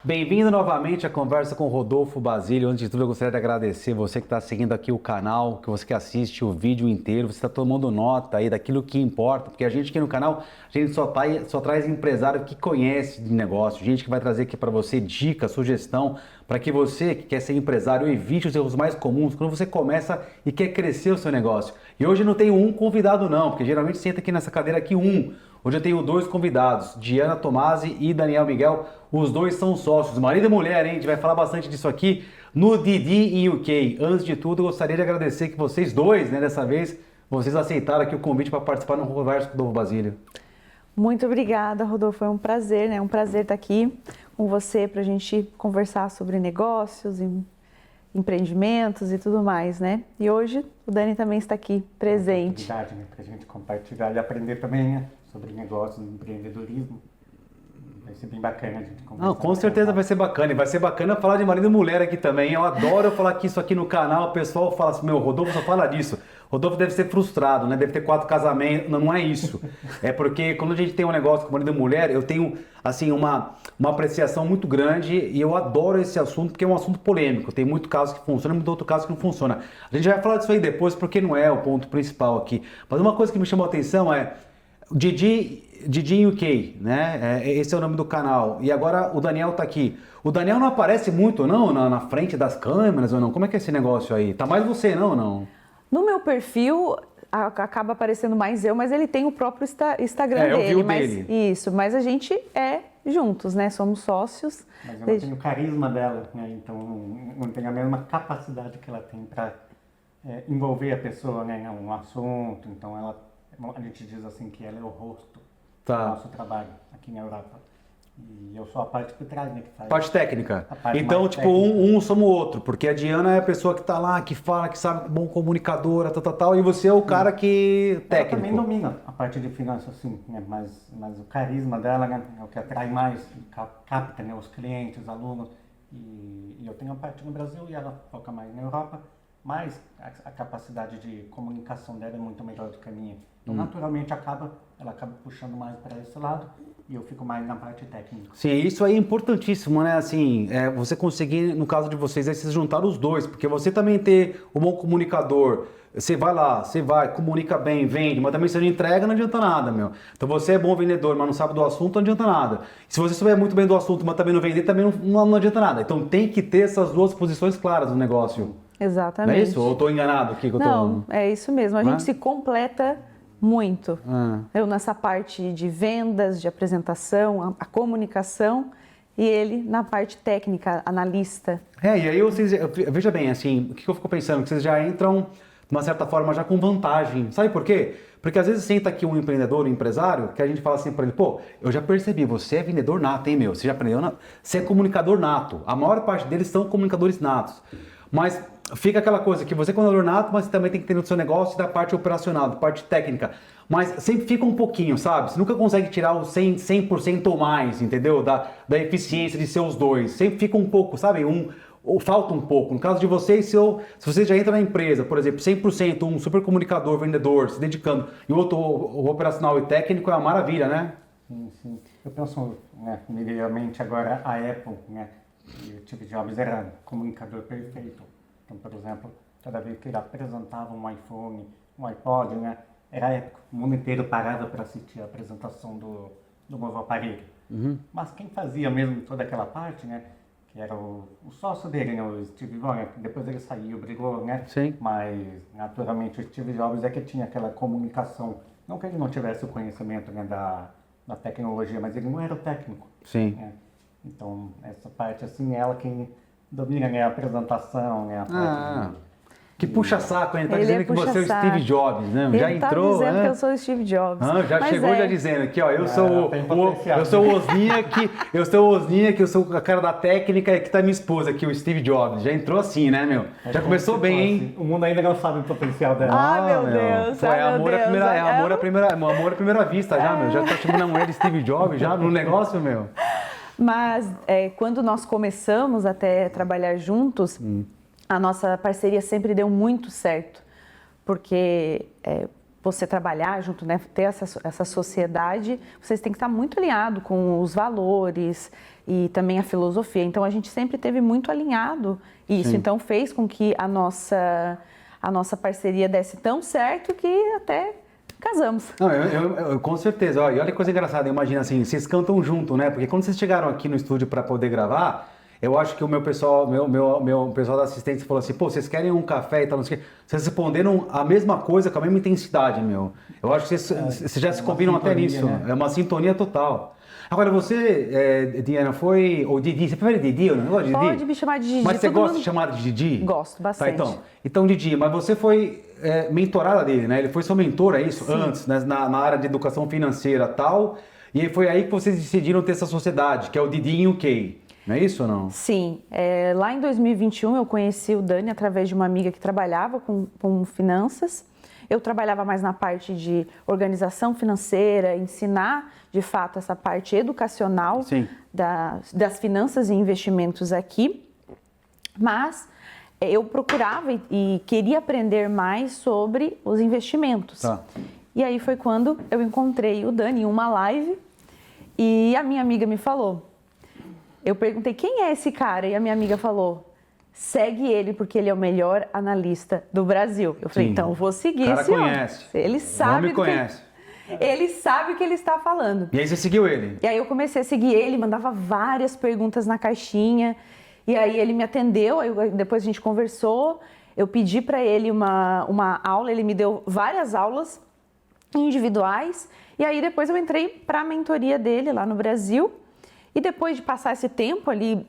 Bem-vindo novamente à conversa com o Rodolfo Basílio. Antes de tudo, eu gostaria de agradecer você que está seguindo aqui o canal, que você que assiste o vídeo inteiro, você está tomando nota aí daquilo que importa, porque a gente aqui no canal, a gente só traz empresário que conhece de negócio, gente que vai trazer aqui para você dica, sugestão, para que você que quer ser empresário evite os erros mais comuns quando você começa e quer crescer o seu negócio. E hoje não tenho um convidado não, porque geralmente senta aqui nessa cadeira aqui um. Hoje eu tenho dois convidados, Diana Tomasi e Daniel Miguel. Os dois são sócios, marido e mulher, hein? A gente vai falar bastante disso aqui no Didi em UK. Antes de tudo, eu gostaria de agradecer que vocês dois, né, dessa vez, vocês aceitaram aqui o convite para participar no Conversa com o Rodolfo Basílio. Muito obrigada, Rodolfo. É um prazer, né? É um prazer estar aqui com você para a gente conversar sobre negócios, empreendimentos e tudo mais, né? E hoje o Dani também está aqui presente. Oportunidade, né, para a gente compartilhar e aprender também, né, sobre negócios, empreendedorismo. Vai ser bem bacana a gente conversar. Não, com certeza vai ser bacana. E vai ser bacana falar de marido e mulher aqui também. Eu adoro falar que isso aqui no canal, o pessoal fala assim, meu, Rodolfo só fala disso. Rodolfo deve ser frustrado, né? Deve ter 4 casamentos. Não, não é isso. É porque quando a gente tem um negócio com marido e mulher, eu tenho, assim, uma apreciação muito grande e eu adoro esse assunto porque é um assunto polêmico. Tem muito caso que funciona e muito outro caso que não funciona. A gente vai falar disso aí depois porque não é o ponto principal aqui. Mas uma coisa que me chamou a atenção é o Didi UK, né? Esse é o nome do canal. E agora o Daniel tá aqui. O Daniel não aparece muito, não? Na frente das câmeras ou não? Como é que é esse negócio aí? Tá mais você, não? No meu perfil acaba aparecendo mais eu, mas ele tem o próprio Instagram eu vi dele. o dele. Isso, mas a gente é juntos, né? Somos sócios. Mas eu não tenho o carisma dela, né? Então não tenho a mesma capacidade que ela tem para envolver a pessoa, né, em um assunto. Então a gente diz assim que ela é o rosto do nosso trabalho aqui na Europa. E eu sou a parte por trás, né, que faz Parte técnica. a parte Então, mais tipo, técnica. um somos o outro, porque a Diana é a pessoa que tá lá, que fala, que sabe, bom comunicadora, tal, e você é o cara que Ela também técnico. domina a parte de finanças, sim, né? Mas o carisma dela, né, é o que atrai mais, capta, né, os clientes, os alunos. E eu tenho a parte no Brasil e ela foca mais na Europa, mas a capacidade de comunicação dela é muito melhor do que a minha. Então, naturalmente, ela acaba puxando mais para esse lado e eu fico mais na parte técnica. Sim, isso aí é importantíssimo, né? Assim, você conseguir, no caso de vocês, se juntar os dois, porque você também ter um bom comunicador, você vai lá, comunica bem, vende, mas também se não entrega, não adianta nada, meu. Então você é bom vendedor, mas não sabe do assunto, não adianta nada. Se você souber muito bem do assunto, mas também não vender, também não adianta nada. Então tem que ter essas duas posições claras no negócio. Exatamente. Não é isso? Ou eu estou enganado aqui? Não, é isso mesmo. A Não gente é? se completa muito. Eu nessa parte de vendas, de apresentação, a comunicação, e ele na parte técnica, analista. E aí vocês, veja bem, assim, o que eu fico pensando? Que vocês já entram, de uma certa forma, já com vantagem. Sabe por quê? Porque às vezes senta aqui um empreendedor, um empresário, que a gente fala assim para ele, pô, eu já percebi, você é vendedor nato, hein, meu? Você já aprendeu, você é comunicador nato. A maior parte deles são comunicadores natos. Mas fica aquela coisa que você é comunicador nato, mas você também tem que ter no seu negócio da parte operacional, da parte técnica. Mas sempre fica um pouquinho, sabe? Você nunca consegue tirar o 100% ou mais, entendeu? Da eficiência de ser os dois. Sempre fica um pouco, sabe? Ou falta um pouco. No caso de vocês, se você já entra na empresa, por exemplo, 100%, um super comunicador, vendedor, se dedicando, e o outro o operacional e técnico, é uma maravilha, né? Sim. Eu penso, né, imediatamente agora a Apple, né, e o Steve Jobs era comunicador perfeito. Então, por exemplo, toda vez que ele apresentava um iPhone, um iPod, né, era épico. O mundo inteiro parava para assistir a apresentação do novo aparelho. Mas quem fazia mesmo toda aquela parte, né, que era o sócio dele, né, o Steve Jobs, depois ele saiu, brigou, né? Sim. Mas, naturalmente, o Steve Jobs é que tinha aquela comunicação. Não que ele não tivesse o conhecimento, né, da tecnologia, mas ele não era o técnico. Sim. Né? Então, essa parte, assim, ela quem domina, né, a apresentação, né, a parte Que puxa saco, hein? Ele tá Ele dizendo é que você é o puxa-saco. Steve Jobs, né? Já Ele tá entrou, dizendo né? que eu sou o Steve Jobs. Já Mas chegou já dizendo aqui, ó, eu sou tem potencial. eu sou o Osnia que eu sou a cara da técnica e que tá minha esposa aqui, o Steve Jobs. Já entrou assim, né, meu? Já começou bem, hein? O mundo ainda não sabe o potencial dela. Ah, meu Deus, Pô, ai, meu amor à Deus. primeira, amor à primeira vista já, meu. Já tá chamando a mulher de Steve Jobs já no negócio, meu. Mas quando nós começamos até trabalhar juntos, a nossa parceria sempre deu muito certo. Porque você trabalhar junto, né, ter essa sociedade, vocês têm que estar muito alinhado com os valores e também a filosofia. Então, a gente sempre teve muito alinhado isso. Sim. Então, fez com que a nossa parceria desse tão certo que até casamos. Não, eu com certeza. Ó, e olha que coisa engraçada, imagina assim, vocês cantam junto, né? Porque quando vocês chegaram aqui no estúdio para poder gravar, eu acho que o meu pessoal, meu pessoal da assistência falou assim, pô, vocês querem um café e tal, não sei o quê. Vocês responderam a mesma coisa, com a mesma intensidade, meu. Eu acho que vocês já se combinam até nisso. Né? É uma sintonia total. Agora, você, Diana, ou Didi, você prefere Didi ou não? Gosta de Didi? Pode me chamar de Didi. Mas você gosta de chamar de Didi? Gosto, bastante. Tá, então Didi, mas você foi mentorada dele, né? Ele foi seu mentor, é isso? Sim. Antes, né? na área de educação financeira e tal. E foi aí que vocês decidiram ter essa sociedade, que é o Didi UK. Não é isso ou não? Sim. Lá em 2021 eu conheci o Dani através de uma amiga que trabalhava com finanças. Eu trabalhava mais na parte de organização financeira, ensinar de fato essa parte educacional das finanças e investimentos aqui. Mas eu procurava e queria aprender mais sobre os investimentos. Tá. E aí foi quando eu encontrei o Dani em uma live e a minha amiga me falou. Eu perguntei, quem é esse cara? E a minha amiga falou, segue ele porque ele é o melhor analista do Brasil. Eu falei, então eu vou seguir esse homem. Conhece. Ele sabe ele sabe o que ele está falando. E aí você seguiu ele? E aí eu comecei a seguir ele, mandava várias perguntas na caixinha. E aí ele me atendeu, aí depois a gente conversou. Eu pedi para ele uma aula, ele me deu várias aulas individuais. E aí depois eu entrei para a mentoria dele lá no Brasil. E depois de passar esse tempo ali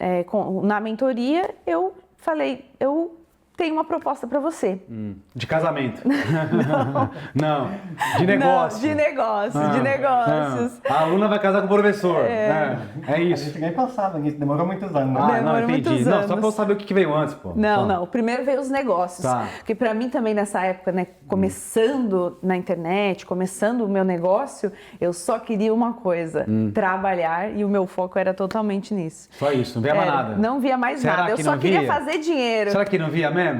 na mentoria, eu falei, eu tenho uma proposta para você. De casamento? Não. De negócio? Não, de negócios. A aluna vai casar com o professor. É isso. A gente nem pensava nisso, demorou muitos anos. Né? Não, entendi. Não, só para eu saber o que veio antes, pô. Não. Primeiro veio os negócios. Tá. Porque para mim também nessa época, né, começando na internet, começando o meu negócio, eu só queria uma coisa, trabalhar, e o meu foco era totalmente nisso. Só isso, não via mais nada? Não via mais Será nada, eu que só não queria via? fazer dinheiro. Será que não via mesmo?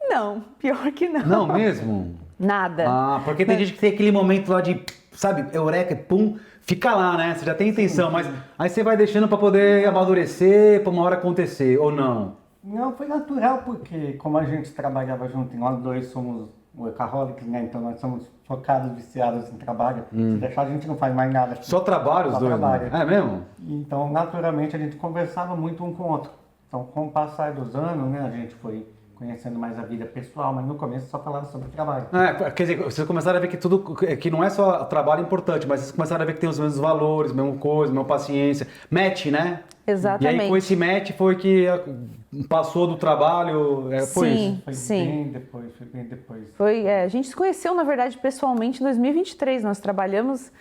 Não, pior que não. Não mesmo? Nada. Ah, porque tem gente que tem aquele momento lá de, sabe, eureka, pum, fica lá, né? Você já tem intenção, mas aí você vai deixando para poder amadurecer, para uma hora acontecer, ou não? Não, foi natural, porque como a gente trabalhava junto, e nós dois somos workaholics, né? Então nós somos focados, viciados em trabalho. Se deixar, a gente não faz mais nada. Só trabalho os dois? Trabalho. É mesmo? Então, naturalmente, a gente conversava muito um com o outro. Então, com o passar dos anos, né, a gente foi conhecendo mais a vida pessoal, mas no começo só falava sobre trabalho. Quer dizer, vocês começaram a ver que não é só trabalho importante, mas vocês começaram a ver que tem os mesmos valores, mesma coisa, mesma paciência. Match, né? Exatamente. E aí com esse match foi que passou do trabalho, foi isso? Foi bem depois. A gente se conheceu, na verdade, pessoalmente em 2023. Nós trabalhamos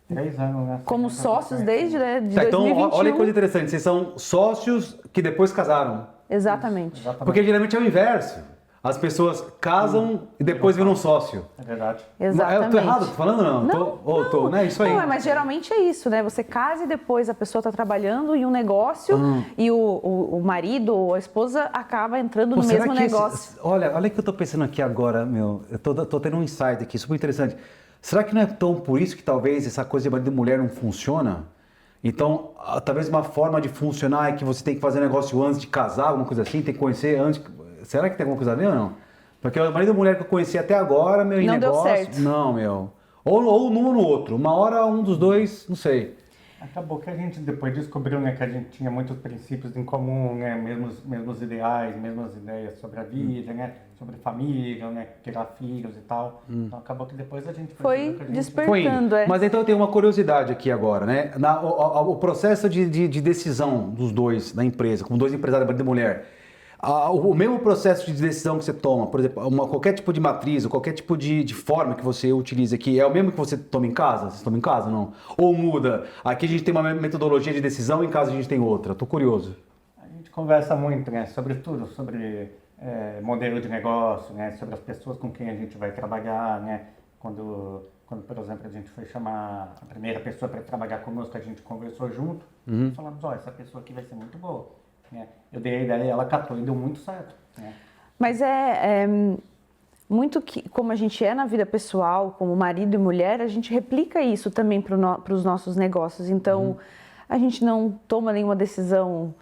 3 anos, né? como sócios desde de Então, 2021. olha que coisa interessante, vocês são sócios que depois casaram. Exatamente. Porque geralmente é o inverso. As pessoas casam e depois viram um sócio. É verdade. Exatamente. Eu tô errado? Tô falando ou não? Tô, né? Isso aí. Não, mas geralmente é isso, né? Você casa e depois a pessoa está trabalhando em um negócio e o marido ou a esposa acaba entrando no mesmo negócio. Olha o que eu tô pensando aqui agora, meu. Eu tô tendo um insight aqui, super interessante. Será que não é tão por isso que talvez essa coisa de marido e mulher não funciona? Então, talvez uma forma de funcionar é que você tem que fazer negócio antes de casar, alguma coisa assim, tem que conhecer antes. Será que tem alguma coisa a ver ou não? Porque o marido e a mulher que eu conheci até agora, meu, em não negócio... deu certo. Não, meu. Ou num ou no outro. Uma hora um dos dois, não sei. Acabou que a gente depois descobriu, né, que a gente tinha muitos princípios em comum, né, mesmos ideais, mesmas ideias sobre a vida, né, sobre família, né, criar filhos e tal. Então acabou que depois a gente foi despertando, foi indo. Mas então eu tenho uma curiosidade aqui agora, né? O processo de decisão dos dois na empresa, com dois empresários, marido e mulher, o mesmo processo de decisão que você toma, por exemplo, qualquer tipo de matriz, ou qualquer tipo de forma que você utiliza aqui, é o mesmo que você toma em casa? Você toma em casa, não? Ou muda? Aqui a gente tem uma metodologia de decisão, em casa a gente tem outra. Tô curioso. A gente conversa muito, né, sobre tudo, sobre modelo de negócio, né, sobre as pessoas com quem a gente vai trabalhar, né, quando por exemplo, a gente foi chamar a primeira pessoa para trabalhar conosco, a gente conversou junto, e falamos, essa pessoa aqui vai ser muito boa. Eu dei a ideia e ela catou e deu muito certo. Né? Mas muito que, como a gente é na vida pessoal, como marido e mulher, a gente replica isso também para os nossos negócios. Então, a gente não toma nenhuma decisão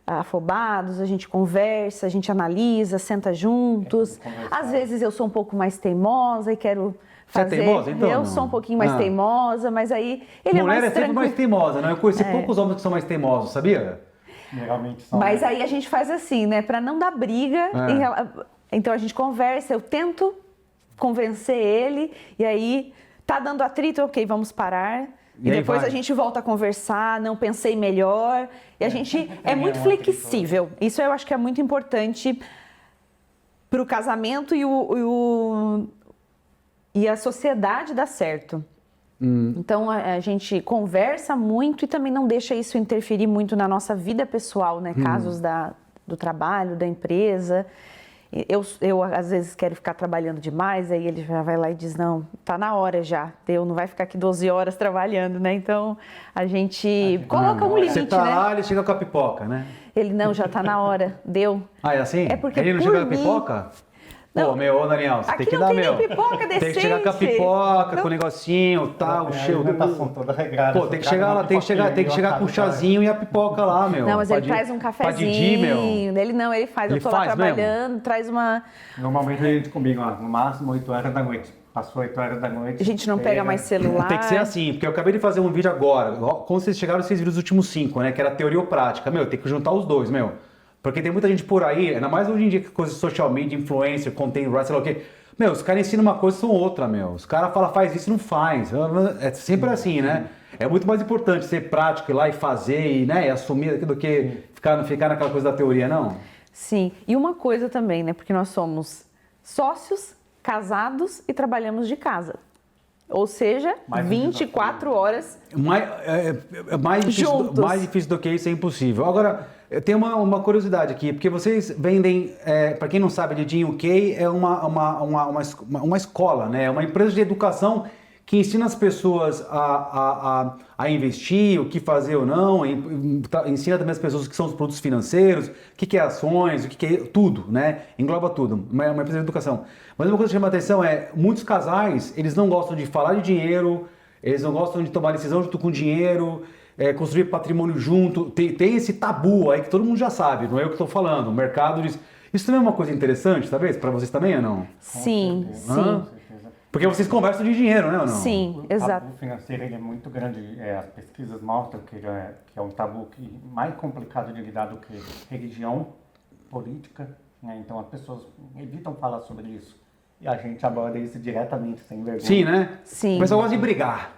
afobados, a gente conversa, a gente analisa, senta juntos. Às vezes eu sou um pouco mais teimosa e quero fazer... Você é teimosa, então? Eu sou um pouquinho mais teimosa, mas aí ele é mais Mulher é sempre mais teimosa, né? Eu conheci poucos homens que são mais teimosos, sabia? Geralmente são. Mas aí a gente faz assim, né? Para não dar briga. Então a gente conversa, eu tento convencer ele, e aí tá dando atrito, ok, vamos parar. E depois a gente volta a conversar, não pensei melhor. E a gente é muito flexível. Isso eu acho que é muito importante para o casamento e a sociedade dar certo. Então a gente conversa muito e também não deixa isso interferir muito na nossa vida pessoal, né? Casos do trabalho, da empresa. Eu às vezes quero ficar trabalhando demais, aí ele já vai lá e diz, não, tá na hora já, não vai ficar aqui 12 horas trabalhando, né? Então a gente coloca um limite, você tá né? lá, ele chega com a pipoca, né? Ele, não, já tá na hora, deu. Ah, é assim? É porque ele não chega com a pipoca? Não, pô, ô Daniel, você tem que não dar, tem nem pipoca decente. Tem que chegar com a pipoca, com o negocinho, tal, o cheiro do... toda regrada. Pô, tem que chegar lá, tem que chegar com o chazinho e a pipoca lá, meu. Não, mas ele traz um cafezinho. Didi, meu. Ele faz. Eu tô lá trabalhando, traz uma... Normalmente a gente combina, no máximo 8 horas da noite. Passou 8 horas da noite. A gente não pega mais celular. Tem que ser assim, porque eu acabei de fazer um vídeo agora. Quando vocês chegaram, vocês viram os últimos 5, né? Que era teoria ou prática. Meu, tem que juntar os dois, meu. Porque tem muita gente por aí, ainda mais hoje em dia que coisa de social media, influencer, content writer, sei lá o quê. Meu, os caras ensinam uma coisa e são outra, meu. Os caras falam, faz isso e não faz. É sempre assim, né? É muito mais importante ser prático, ir lá e fazer e, né, e assumir do que ficar naquela coisa da teoria, não? Sim. E uma coisa também, né? Porque nós somos sócios, casados e trabalhamos de casa. Ou seja, 24 horas mais juntos. Mais difícil do que isso é impossível. Agora, eu tenho uma curiosidade aqui, porque vocês vendem, para quem não sabe, Didi UK é uma escola, né? É uma empresa de educação que ensina as pessoas a investir, o que fazer ou não, ensina também as pessoas o que são os produtos financeiros, o que é ações, o que é tudo, né? Engloba tudo, uma empresa de educação. Mas uma coisa que chama a atenção é, muitos casais, eles não gostam de falar de dinheiro, eles não gostam de tomar decisão junto com dinheiro, construir patrimônio junto, tem esse tabu aí que todo mundo já sabe, não é eu que estou falando, o mercado diz... Isso também é uma coisa interessante, talvez, para vocês também ou não? Sim, sim. Porque vocês conversam de dinheiro, né, ou não? Sim, exato. O tabu financeiro ele é muito grande. As pesquisas mostram que é um tabu mais complicado de lidar do que religião, política. Né? Então as pessoas evitam falar sobre isso. E a gente aborda isso diretamente, sem vergonha. Sim, né? Sim. O pessoal gosta de brigar.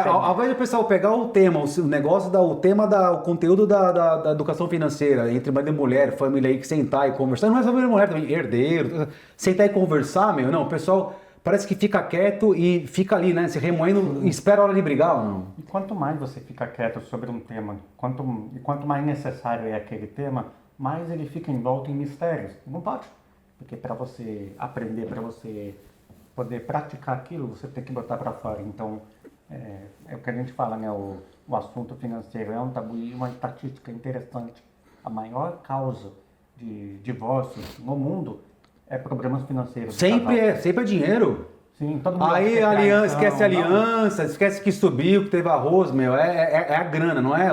Ao invés do pessoal pegar o tema, o conteúdo da educação financeira entre marido e mulher, família aí, que sentar e conversar, não é só marido e mulher também, herdeiro, sentar e conversar, meu, não, o pessoal parece que fica quieto e fica ali, né, se remoendo e espera a hora de brigar ou não? E quanto mais você fica quieto sobre um tema, quanto mais necessário é aquele tema, mais ele fica envolto em mistérios. Não pode, porque para você aprender, para você poder praticar aquilo, você tem que botar para fora. Então, é o que a gente fala, né? O assunto financeiro é um tabu e uma estatística interessante. A maior causa de divórcios no mundo é problemas financeiros. Sempre é dinheiro. Sim, todo mundo aí esquece a aliança, esquece que subiu, que teve arroz, meu. É a grana, não é?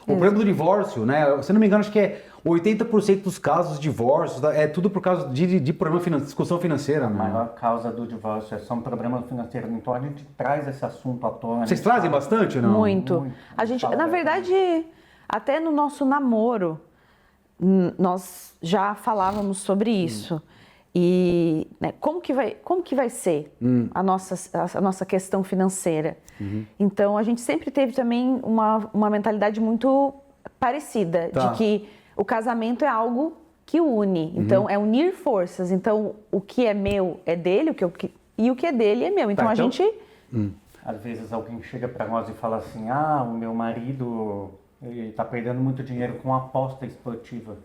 O problema do divórcio, né? Se não me engano, acho que é 80% dos casos de divórcio é tudo por causa de problema financeiro, discussão financeira. A maior causa do divórcio são problemas financeiros. Então a gente traz esse assunto à tona. Vocês trazem bastante, não? Muito. A gente, na verdade, até no nosso namoro, nós já falávamos sobre isso. E né, como que vai ser a nossa questão financeira? Então, a gente sempre teve também uma mentalidade muito parecida, de que o casamento é algo que une. Então, é unir forças. Então, o que é meu é dele, e o que é dele é meu. Então, a gente... Às vezes alguém chega para nós e fala assim, o meu marido está perdendo muito dinheiro com aposta esportiva.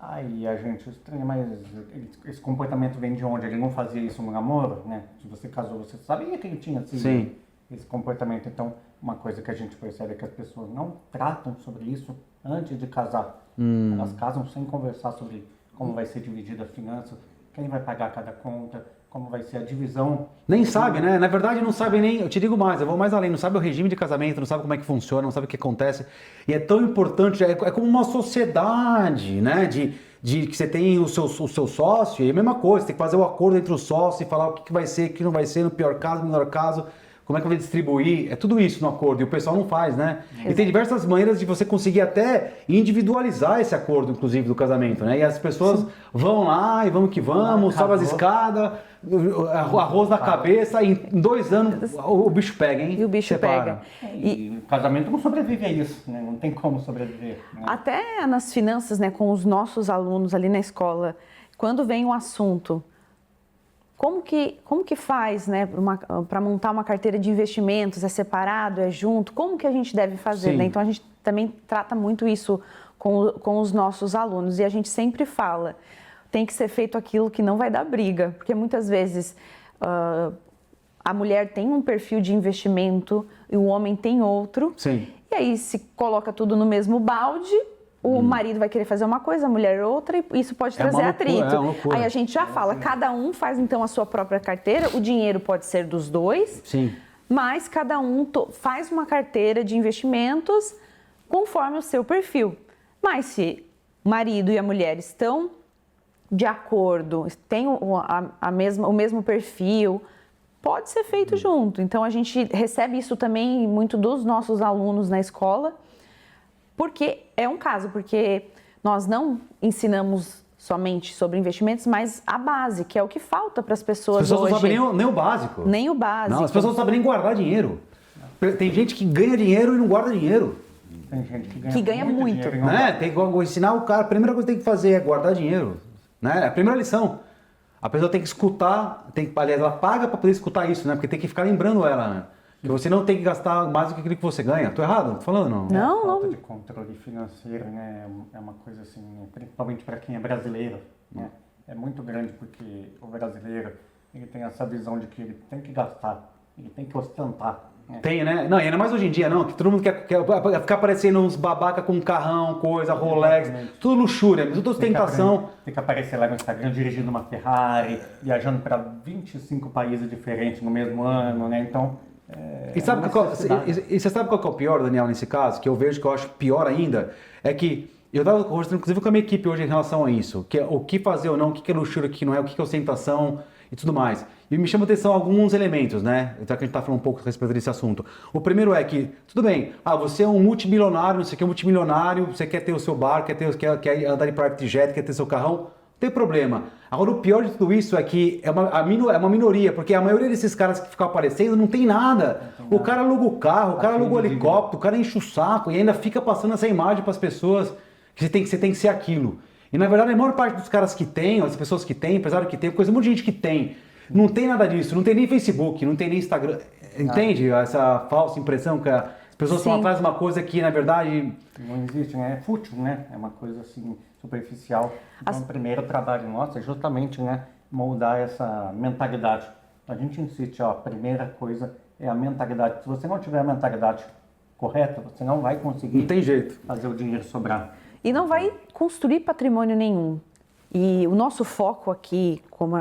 Aí a gente estranha, mas esse comportamento vem de onde? Ele não fazia isso no namoro, né? Se você casou, você sabia que ele tinha esse comportamento. Então, uma coisa que a gente percebe é que as pessoas não tratam sobre isso antes de casar. Elas casam sem conversar sobre como vai ser dividida a finança. quem vai pagar cada conta, como vai ser a divisão. Nem sabe, né? Na verdade, não sabe nem. Eu te digo mais, eu vou mais além. Não sabe o regime de casamento, não sabe como é que funciona, não sabe o que acontece. E é tão importante, é como uma sociedade, né? De que você tem o seu sócio, e é a mesma coisa, você tem que fazer o acordo entre os sócios e falar o que vai ser, o que não vai ser, no pior caso, no melhor caso. Como é que vai distribuir? É tudo isso no acordo e o pessoal não faz, né? E tem diversas maneiras de você conseguir até individualizar esse acordo, inclusive, do casamento, né? E as pessoas vão lá e vamos que vamos, sobe as escadas, arroz na cabeça, e em 2 anos o bicho pega, hein? E o bicho Separa. pega. E o casamento não sobrevive a isso, né? Não tem como sobreviver. Né? Até nas finanças, né, com os nossos alunos ali na escola, quando vem um assunto, como que faz, né, para montar uma carteira de investimentos? É separado, é junto? Como que a gente deve fazer? Né? Então a gente também trata muito isso com os nossos alunos e a gente sempre fala, tem que ser feito aquilo que não vai dar briga, porque muitas vezes a mulher tem um perfil de investimento e o homem tem outro. Sim. E aí se coloca tudo no mesmo balde, o marido vai querer fazer uma coisa, a mulher outra, e isso pode trazer atrito. É uma loucura. Aí a gente já fala, cada um faz então a sua própria carteira, o dinheiro pode ser dos dois, Sim. mas cada um faz uma carteira de investimentos conforme o seu perfil. Mas se o marido e a mulher estão de acordo, têm o mesmo perfil, pode ser feito junto. Então a gente recebe isso também muito dos nossos alunos na escola, porque é um caso, porque nós não ensinamos somente sobre investimentos, mas a base, que é o que falta para as pessoas hoje. As pessoas não sabem nem o básico. Nem o básico. Não, as pessoas não sabem nem guardar dinheiro. Tem gente que ganha dinheiro e não guarda dinheiro. Tem gente Que ganha muito. dinheiro e não Né? guarda. Tem que ensinar o cara, a primeira coisa que tem que fazer é guardar dinheiro. Né? É a primeira lição. A pessoa tem que escutar, aliás, ela paga para poder escutar isso, né? Porque tem que ficar lembrando ela, né? Que você não tem que gastar mais do que aquilo que você ganha. Tô errado? Tô falando não? Não, A falta não. de controle financeiro, né, é uma coisa assim, principalmente para quem é brasileiro, né, é muito grande porque o brasileiro, ele tem essa visão de que ele tem que gastar, ele tem que ostentar. Né? Tem, né? Não, e ainda mais hoje em dia, não, que todo mundo quer ficar parecendo uns babaca com carrão, coisa, Rolex, Exatamente. tudo luxúria, tudo ostentação. Tem que aparecer lá no Instagram dirigindo uma Ferrari, viajando para 25 países diferentes no mesmo ano, né? Então, E sabe uma qual, necessidade. e você sabe qual que é o pior, Daniel, nesse caso? Que eu vejo que eu acho pior ainda, é que eu estava conversando inclusive com a minha equipe hoje em relação a isso, que é o que fazer ou não, o que é luxúria, o que não é, o que é ostentação e tudo mais. E me chama a atenção alguns elementos, né? Já que a gente está falando um pouco a respeito desse assunto. O primeiro é que, tudo bem, você é um multimilionário, não sei o que, multimilionário, você quer ter o seu bar, quer andar de private jet, quer ter seu carrão, não tem problema. Agora, o pior de tudo isso é que é uma minoria, porque a maioria desses caras que ficam aparecendo não tem nada. O cara aluga o carro, o cara aluga o helicóptero, o cara enche o saco e ainda fica passando essa imagem para as pessoas que você tem que ser aquilo. E na verdade, a maior parte dos caras que tem, as pessoas que tem, empresário que tem, coisa, um monte de gente que tem, não tem nada disso, não tem nem Facebook, não tem nem Instagram. Entende essa falsa impressão que as pessoas estão Sim. atrás de uma coisa que, na verdade, Não existe, né? É fútil, né? É uma coisa assim, superficial. Então, o primeiro trabalho nosso é justamente, né, moldar essa mentalidade. A gente insiste, ó, a primeira coisa é a mentalidade. Se você não tiver a mentalidade correta, você não vai conseguir não tem jeito. fazer o dinheiro sobrar. E não vai construir patrimônio nenhum. E o nosso foco aqui, como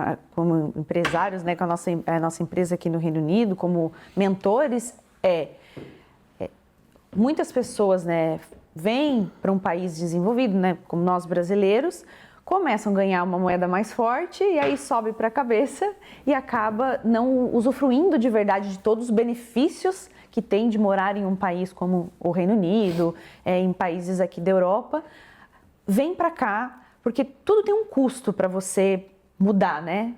empresários, né, com a nossa empresa aqui no Reino Unido, como mentores, muitas pessoas, né, vêm para um país desenvolvido, né, como nós brasileiros, começam a ganhar uma moeda mais forte e aí sobe para a cabeça e acaba não usufruindo de verdade de todos os benefícios que tem de morar em um país como o Reino Unido, em países aqui da Europa. Vem para cá, porque tudo tem um custo para você mudar, né?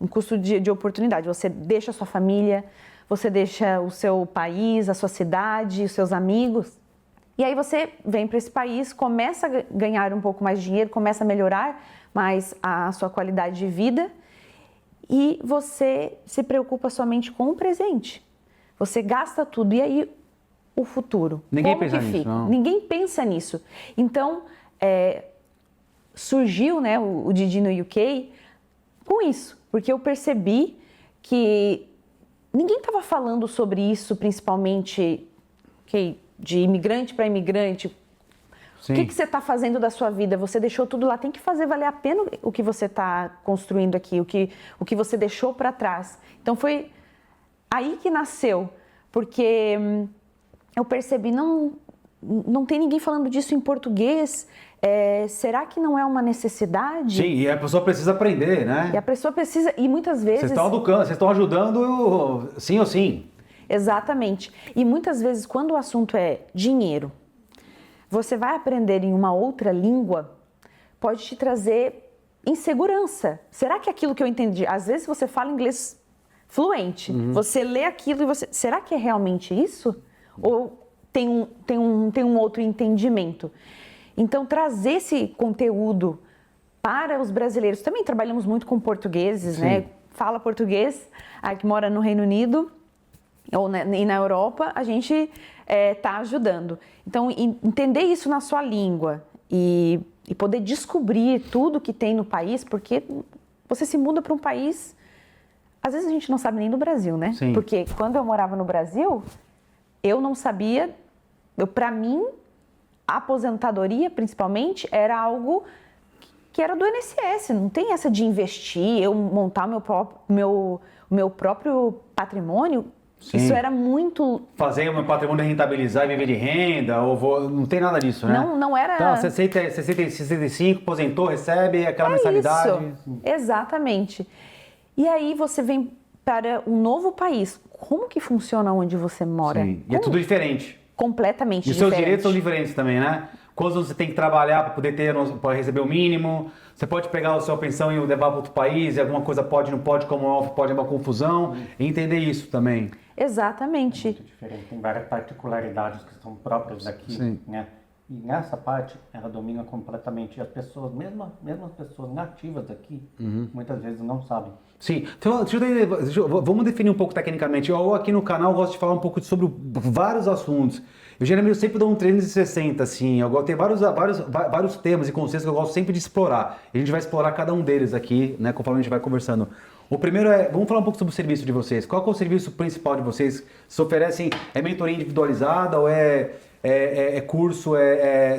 Um custo de oportunidade. Você deixa a sua família, você deixa o seu país, a sua cidade, os seus amigos. E aí você vem para esse país, começa a ganhar um pouco mais de dinheiro, começa a melhorar mais a sua qualidade de vida e você se preocupa somente com o presente. Você gasta tudo. E aí, o futuro? Ninguém Como pensa que nisso, fica? não. Ninguém pensa nisso. Então, surgiu, né, o Didi no UK com isso, porque eu percebi que ninguém estava falando sobre isso, principalmente de imigrante para imigrante, Sim. O que você está fazendo da sua vida? Você deixou tudo lá, tem que fazer valer a pena o que você está construindo aqui, o que você deixou para trás. Então foi aí que nasceu, porque eu percebi, não tem ninguém falando disso em português. Será que não é uma necessidade? Sim, e a pessoa precisa aprender, né? E a pessoa precisa, e muitas vezes... Vocês estão ajudando sim ou sim. Exatamente. E muitas vezes, quando o assunto é dinheiro, você vai aprender em uma outra língua, pode te trazer insegurança. Será que aquilo que eu entendi... Às vezes você fala inglês fluente, você lê aquilo e você... Será que é realmente isso? Ou tem um outro entendimento? Então, trazer esse conteúdo para os brasileiros. Também trabalhamos muito com portugueses, né? Fala português, que mora no Reino Unido e na Europa, a gente está ajudando. Então, entender isso na sua língua e poder descobrir tudo que tem no país, porque você se muda para um país... Às vezes a gente não sabe nem do Brasil, né? Sim. Porque quando eu morava no Brasil, eu não sabia... Para mim... A aposentadoria, principalmente, era algo que era do INSS. Não tem essa de investir, eu montar meu próprio patrimônio. Sim. Isso era muito... Fazer o meu patrimônio rentabilizar e viver de renda, não tem nada disso, né? Não era... Então, 65, aposentou, recebe aquela mensalidade. Isso, exatamente. E aí você vem para um novo país. Como que funciona onde você mora? Sim. E é tudo diferente. Completamente diferente. E os seus direitos são diferentes também, né? Quando você tem que trabalhar para poder para receber o mínimo, você pode pegar a sua pensão e levar para outro país, e alguma coisa pode, não pode, como pode uma confusão, e entender isso também. Exatamente. É muito diferente, tem várias particularidades que são próprias daqui, né? E nessa parte, ela domina completamente. E as pessoas, mesmo as pessoas nativas aqui, muitas vezes não sabem. Sim. Então, vamos definir um pouco tecnicamente. Eu aqui no canal gosto de falar um pouco sobre vários assuntos. Eu geralmente sempre dou um 360, assim. Eu gosto, tem vários temas e conceitos que eu gosto sempre de explorar. E a gente vai explorar cada um deles aqui, né, conforme a gente vai conversando. O primeiro vamos falar um pouco sobre o serviço de vocês. Qual é o serviço principal de vocês? Vocês oferecem, mentoria individualizada ou curso,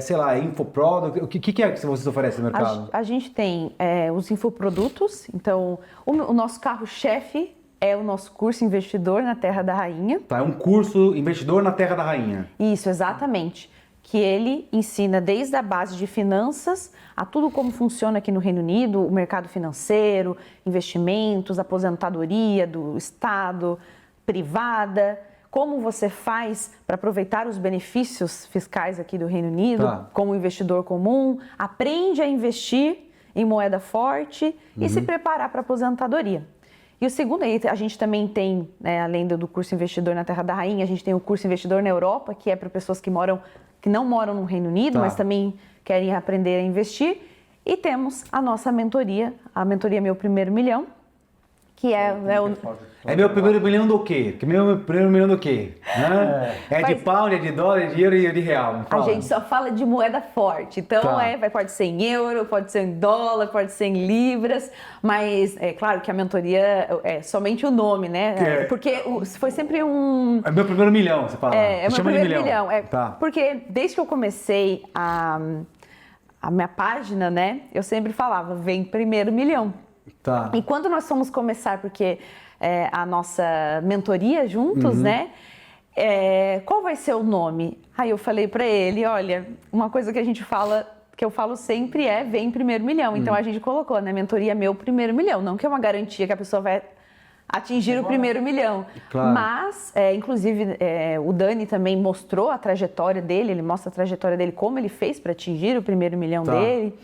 sei lá, infoproduct? O que é que vocês oferecem no mercado? A gente tem os infoprodutos, então o nosso carro-chefe é o nosso curso Investidor na Terra da Rainha. Tá, é um curso Investidor na Terra da Rainha. Isso, exatamente. Que ele ensina desde a base de finanças a tudo como funciona aqui no Reino Unido, o mercado financeiro, investimentos, aposentadoria do Estado, privada, como você faz para aproveitar os benefícios fiscais aqui do Reino Unido, como investidor comum, aprende a investir em moeda forte e se preparar para a aposentadoria. E o segundo, a gente também tem, além do curso Investidor na Terra da Rainha, a gente tem o curso Investidor na Europa, que é para pessoas que não moram no Reino Unido, mas também querem aprender a investir. E temos a nossa mentoria, a mentoria Meu Primeiro Milhão, que é meu primeiro milhão do quê? Meu primeiro milhão do quê? De pound, é de dólar, é de euro e de real. A gente só fala de moeda forte. Então, pode ser em euro, pode ser em dólar, pode ser em libras. Mas é claro que a mentoria é somente o nome, né? Porque foi sempre um... É meu primeiro milhão, você fala. É meu primeiro milhão. Porque desde que eu comecei a minha página, né? Eu sempre falava, vem primeiro milhão. Tá. E quando nós fomos começar, porque a nossa mentoria juntos, né? Qual vai ser o nome? Aí eu falei para ele, olha, uma coisa que eu falo sempre vem primeiro milhão. Então a gente colocou, né? Mentoria Meu Primeiro Milhão. Não que é uma garantia que a pessoa vai atingir o primeiro milhão. Claro. Mas, inclusive, o Dani também mostrou a trajetória dele, ele mostra a trajetória dele, como ele fez para atingir o primeiro milhão dele.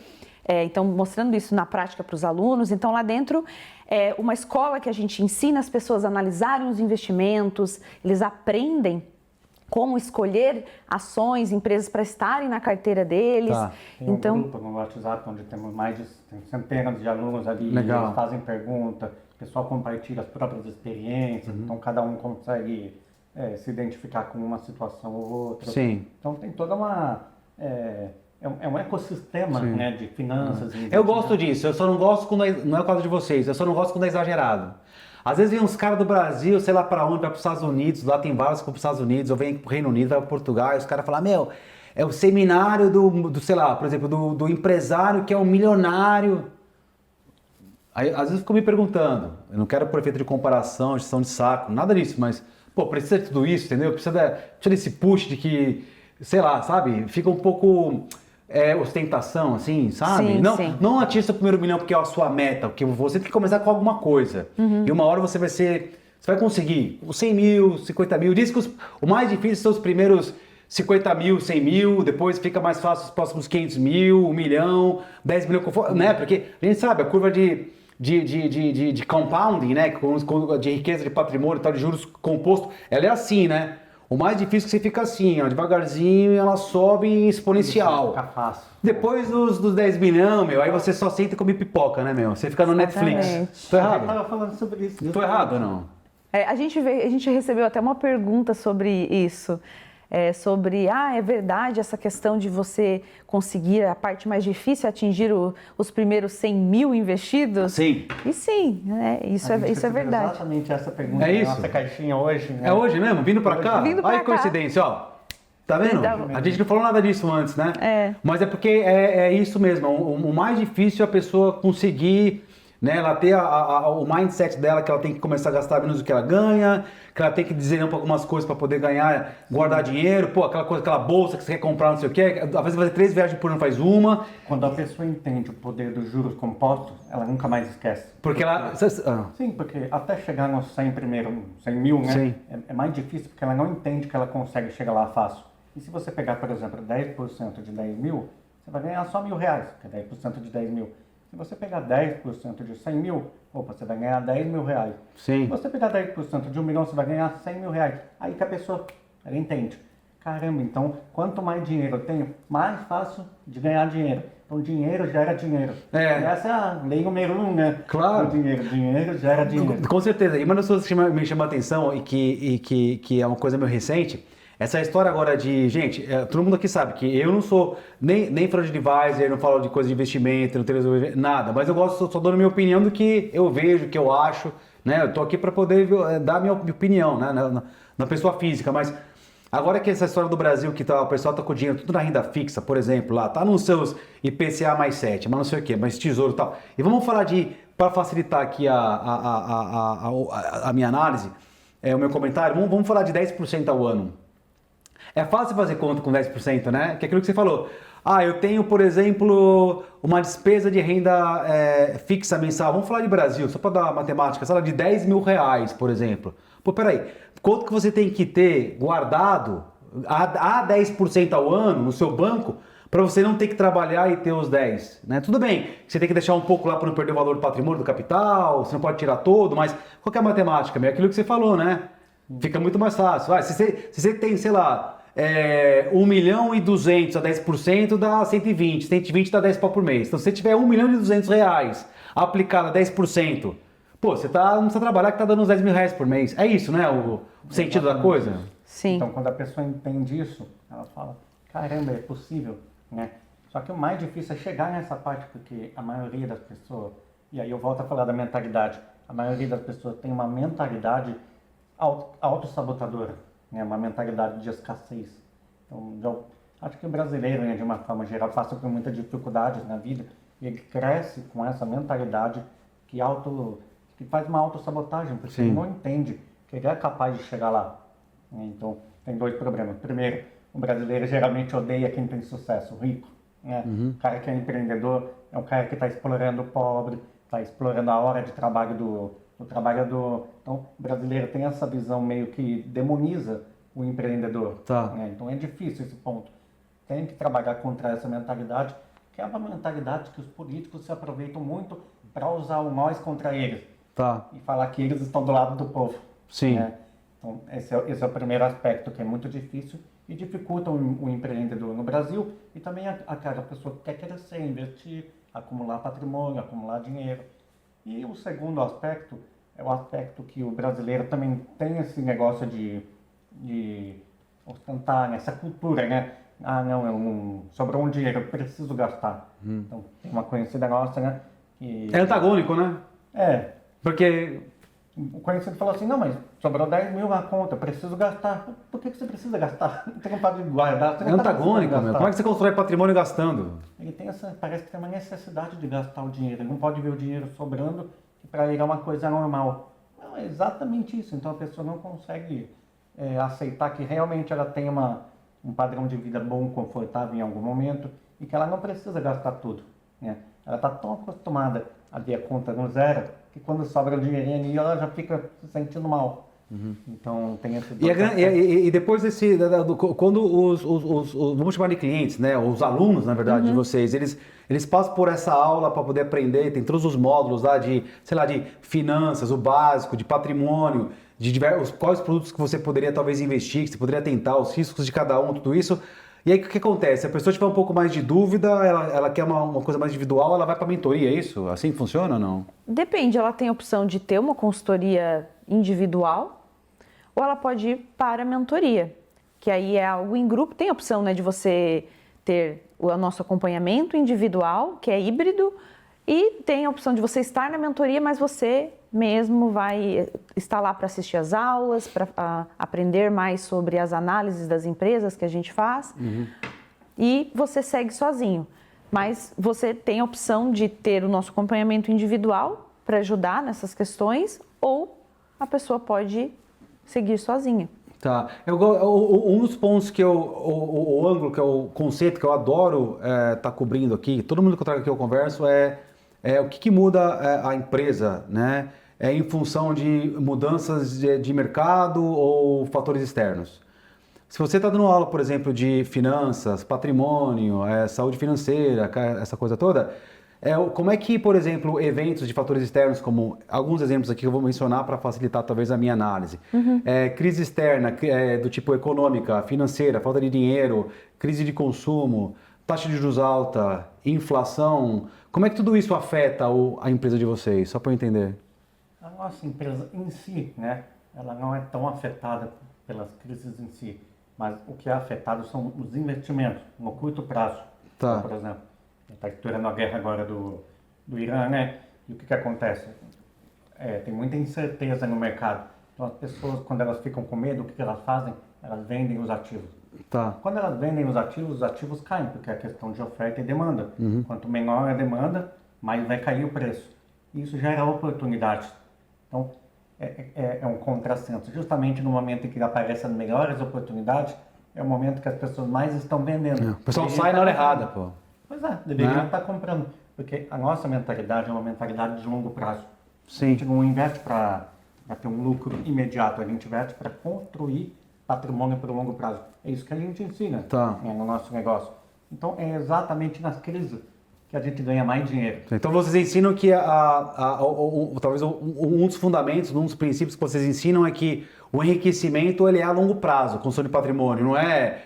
Então, mostrando isso na prática para os alunos. Então, lá dentro é uma escola que a gente ensina as pessoas a analisarem os investimentos, eles aprendem como escolher ações, empresas para estarem na carteira deles. Tem um grupo no WhatsApp onde temos tem centenas de alunos ali, eles fazem perguntas, o pessoal compartilha as próprias experiências, então cada um consegue se identificar com uma situação ou outra. Sim. Então tem toda uma... É um ecossistema, né, de finanças. Eu gosto disso, eu só não gosto quando não é o caso de vocês, eu só não gosto quando é exagerado. Às vezes vem uns caras do Brasil, sei lá para onde, vai para os Estados Unidos, lá tem vários que vão para os Estados Unidos, ou vem para o Reino Unido, vai para Portugal, e os caras falam, é o seminário sei lá, por exemplo, do empresário que é um milionário. Aí, às vezes eu fico me perguntando, eu não quero por efeito de comparação, gestão de saco, nada disso, mas, pô, precisa de tudo isso, entendeu? Precisa desse push de que, sei lá, sabe? Fica um pouco ostentação, assim, sabe? Sim, não, sim. não atinja o primeiro milhão porque é a sua meta, porque você tem que começar com alguma coisa. E uma hora você vai conseguir os 100 mil, 50 mil. Diz que o mais difícil são os primeiros 50 mil, 100 mil, depois fica mais fácil os próximos 500 mil, 1 milhão, 10 milhões, né? Porque a gente sabe, a curva de compounding, né? De riqueza de patrimônio, tal, de juros composto, ela é assim, né? O mais difícil é que você fica assim, ó, devagarzinho, e ela sobe exponencial. Fica fácil. Depois dos 10 milhões, meu, aí você só senta e come pipoca, né, meu? Você fica no Netflix. Exatamente. Tô Eu errado? tava falando sobre isso. Tô errado ou não? A gente recebeu até uma pergunta sobre isso. Sobre, é verdade essa questão de você conseguir a parte mais difícil, atingir os primeiros 100 mil investidos? Sim. E sim, isso é recebeu verdade. Exatamente essa pergunta É na isso? nossa caixinha hoje. Né? É hoje mesmo? Vindo pra cá? Vindo pra Olha que cá. coincidência, ó. Tá vendo? Então- A gente não falou nada disso antes, né? É. Mas é porque é isso mesmo. O mais difícil é a pessoa conseguir, né? Ela ter o mindset dela que ela tem que começar a gastar menos do que ela ganha, que ela tem que dizer não para algumas coisas para poder ganhar, guardar dinheiro, pô, aquela bolsa que você quer comprar, não sei o quê. Às vezes fazer 3 viagens por ano faz uma. Quando a pessoa entende o poder dos juros compostos, ela nunca mais esquece. Porque ela. Sim, porque até chegar nos 100 primeiro, 100 mil, né? Sim. É mais difícil porque ela não entende que ela consegue chegar lá fácil. E se você pegar, por exemplo, 10% de 10 mil, você vai ganhar só R$1.000, que é 10% de 10 mil. Se você pegar 10% de 100 mil, você vai ganhar R$10.000. Sim. Se você pegar 10% de 1 milhão, você vai ganhar R$100.000. Aí que a pessoa, ela entende. Caramba, então, quanto mais dinheiro eu tenho, mais fácil de ganhar dinheiro. Então, dinheiro gera dinheiro. É. E essa é a lei número 1, né? Claro. Do dinheiro. Dinheiro gera dinheiro. Com certeza. E uma das coisas que me chama a atenção e que é uma coisa meio recente, essa história agora de, gente, todo mundo aqui sabe que eu não sou nem financial advisor, não falo de coisa de investimento, não tenho nada, mas eu gosto, só dando a minha opinião do que eu vejo, que eu acho, né? Eu tô aqui para poder dar a minha opinião, né? Na pessoa física, mas agora que essa história do Brasil, que o pessoal tá com o dinheiro tudo na renda fixa, por exemplo, lá, tá nos seus IPCA mais 7, mas não sei o quê, mas tesouro e tal. E vamos falar para facilitar aqui a minha análise, o meu comentário, vamos falar de 10% ao ano. É fácil fazer conta com 10%, né? Que é aquilo que você falou. Eu tenho, por exemplo, uma despesa de renda fixa mensal. Vamos falar de Brasil, só para dar matemática. Sei lá, de R$10.000, por exemplo. Pô, peraí. Quanto que você tem que ter guardado a 10% ao ano no seu banco para você não ter que trabalhar e ter os 10%? Né? Tudo bem, você tem que deixar um pouco lá para não perder o valor do patrimônio, do capital, você não pode tirar todo, mas qual que é a matemática? É aquilo que você falou, né? Fica muito mais fácil. Se você tem, sei lá, 1.200.000 a 10% dá 120, 120 dá 10 pau por mês. Então, se você tiver R$1.200.000 aplicado a 10%, pô, você não precisa trabalhar que tá dando uns R$10.000 por mês. É isso, né? O sentido da coisa? Sim. Então, quando a pessoa entende isso, ela fala, caramba, é possível, né? Só que o mais difícil é chegar nessa parte, porque a maioria das pessoas, e aí eu volto a falar da mentalidade, a maioria das pessoas tem uma mentalidade autossabotadora, né? Uma mentalidade de escassez. Então, acho que o brasileiro, né, de uma forma geral, passa por muitas dificuldades na vida e ele cresce com essa mentalidade que faz uma autossabotagem, porque Sim. ele não entende que ele é capaz de chegar lá. Então, tem 2 problemas. Primeiro, o brasileiro geralmente odeia quem tem sucesso, o rico. Né? O cara que é empreendedor é um cara que está explorando o pobre, está explorando a hora de trabalho do trabalhador. Então, o brasileiro tem essa visão meio que demoniza o empreendedor. Tá. Né? Então, é difícil esse ponto. Tem que trabalhar contra essa mentalidade, que é uma mentalidade que os políticos se aproveitam muito para usar o nós contra eles. Tá. E falar que eles estão do lado do povo. Sim. Né? Então, esse é o primeiro aspecto que é muito difícil e dificulta o empreendedor no Brasil e também aquela pessoa que quer crescer, investir, acumular patrimônio, acumular dinheiro. E o segundo aspecto é o aspecto que o brasileiro também tem esse negócio de ostentar, né? Essa cultura, né? Não, sobrou um dinheiro, eu preciso gastar. Então, tem uma conhecida nossa, né? É antagônico, né? É, Porque O conhecido falou assim, não, mas sobrou 10 mil na conta, preciso gastar. Por que você precisa gastar? Não tem vontade de guardar. Você É antagônico, meu. Como é que você constrói patrimônio gastando? Ele tem parece que tem uma necessidade de gastar o dinheiro. Ele não pode ver o dinheiro sobrando para ele é uma coisa normal. Não, é exatamente isso. Então a pessoa não consegue aceitar que realmente ela tem um padrão de vida bom, confortável em algum momento e que ela não precisa gastar tudo, né? Ela está tão acostumada a ver a conta no zero que quando sobra o dinheirinho ali ela já fica se sentindo mal. Então tem esse... E depois quando vamos chamar de clientes, né? Os alunos, na verdade, de vocês, eles passam por essa aula para poder aprender, tem todos os módulos lá de, sei lá, de finanças, o básico, de patrimônio, de quais produtos que você poderia talvez investir, que você poderia tentar, os riscos de cada um, tudo isso. E aí o que acontece? Se a pessoa tiver um pouco mais de dúvida, ela quer uma coisa mais individual, ela vai para a mentoria, é isso? Assim funciona ou não? Depende, ela tem a opção de ter uma consultoria individual ou ela pode ir para a mentoria, que aí é algo em grupo. Tem a opção, né, de você ter o nosso acompanhamento individual, que é híbrido, e tem a opção de você estar na mentoria, mas você mesmo vai estar lá para assistir as aulas, para aprender mais sobre as análises das empresas que a gente faz, e você segue sozinho. Mas você tem a opção de ter o nosso acompanhamento individual para ajudar nessas questões, ou a pessoa pode seguir sozinha. Tá. Um dos pontos que o ângulo, que é o conceito que eu adoro tá cobrindo aqui, todo mundo que eu trago aqui eu converso, o que muda a empresa, né? Em função de mudanças de mercado ou fatores externos. Se você está dando aula, por exemplo, de finanças, patrimônio, saúde financeira, essa coisa toda, como é que, por exemplo, eventos de fatores externos, como alguns exemplos aqui que eu vou mencionar para facilitar talvez a minha análise. Crise externa, do tipo econômica, financeira, falta de dinheiro, crise de consumo, taxa de juros alta, inflação. Como é que tudo isso afeta a empresa de vocês? Só para eu entender. A nossa empresa em si, né, ela não é tão afetada pelas crises em si, mas o que é afetado são os investimentos no curto prazo. Tá. Então, por exemplo, está estourando a guerra agora do Irã, né? E o que acontece? Tem muita incerteza no mercado. Então as pessoas, quando elas ficam com medo, o que elas fazem? Elas vendem os ativos. Tá. Quando elas vendem os ativos caem, porque é a questão de oferta e demanda. Quanto menor a demanda, mais vai cair o preço. Isso gera oportunidade. Então, é um contrassenso. Justamente no momento em que aparecem as melhores oportunidades, é o momento que as pessoas mais estão vendendo. O pessoal sai na hora errada, pô. Pois é, deveria estar comprando. Porque a nossa mentalidade é uma mentalidade de longo prazo. Sim. A gente não investe para ter um lucro imediato, a gente investe para construir patrimônio para o longo prazo. É isso que a gente ensina no nosso negócio. Então, é exatamente nas crises que a gente ganha mais dinheiro. Então vocês ensinam que talvez um dos fundamentos, um dos princípios que vocês ensinam é que o enriquecimento ele é a longo prazo, construção de patrimônio, não é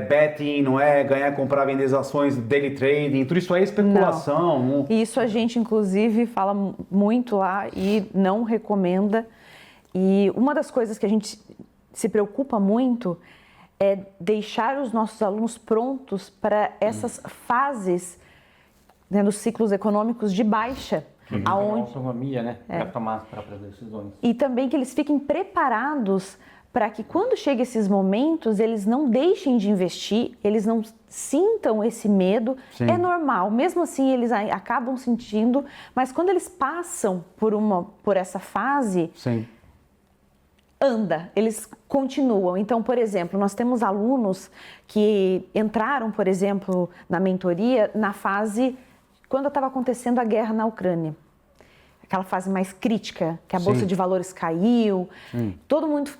betting, não é ganhar, comprar, vender ações, daily trading, tudo isso é especulação. Não. Isso a gente inclusive fala muito lá e não recomenda. E uma das coisas que a gente se preocupa muito é deixar os nossos alunos prontos para essas fases, né, dos ciclos econômicos de baixa. Aonde autonomia, né, para tomar as próprias decisões. E também que eles fiquem preparados para que quando cheguem esses momentos, eles não deixem de investir, eles não sintam esse medo. Sim. É normal, mesmo assim eles acabam sentindo, mas quando eles passam por essa fase, sim, eles continuam. Então, por exemplo, nós temos alunos que entraram, por exemplo, na mentoria na fase quando estava acontecendo a guerra na Ucrânia. Aquela fase mais crítica, que a Bolsa de Valores caiu, todo mundo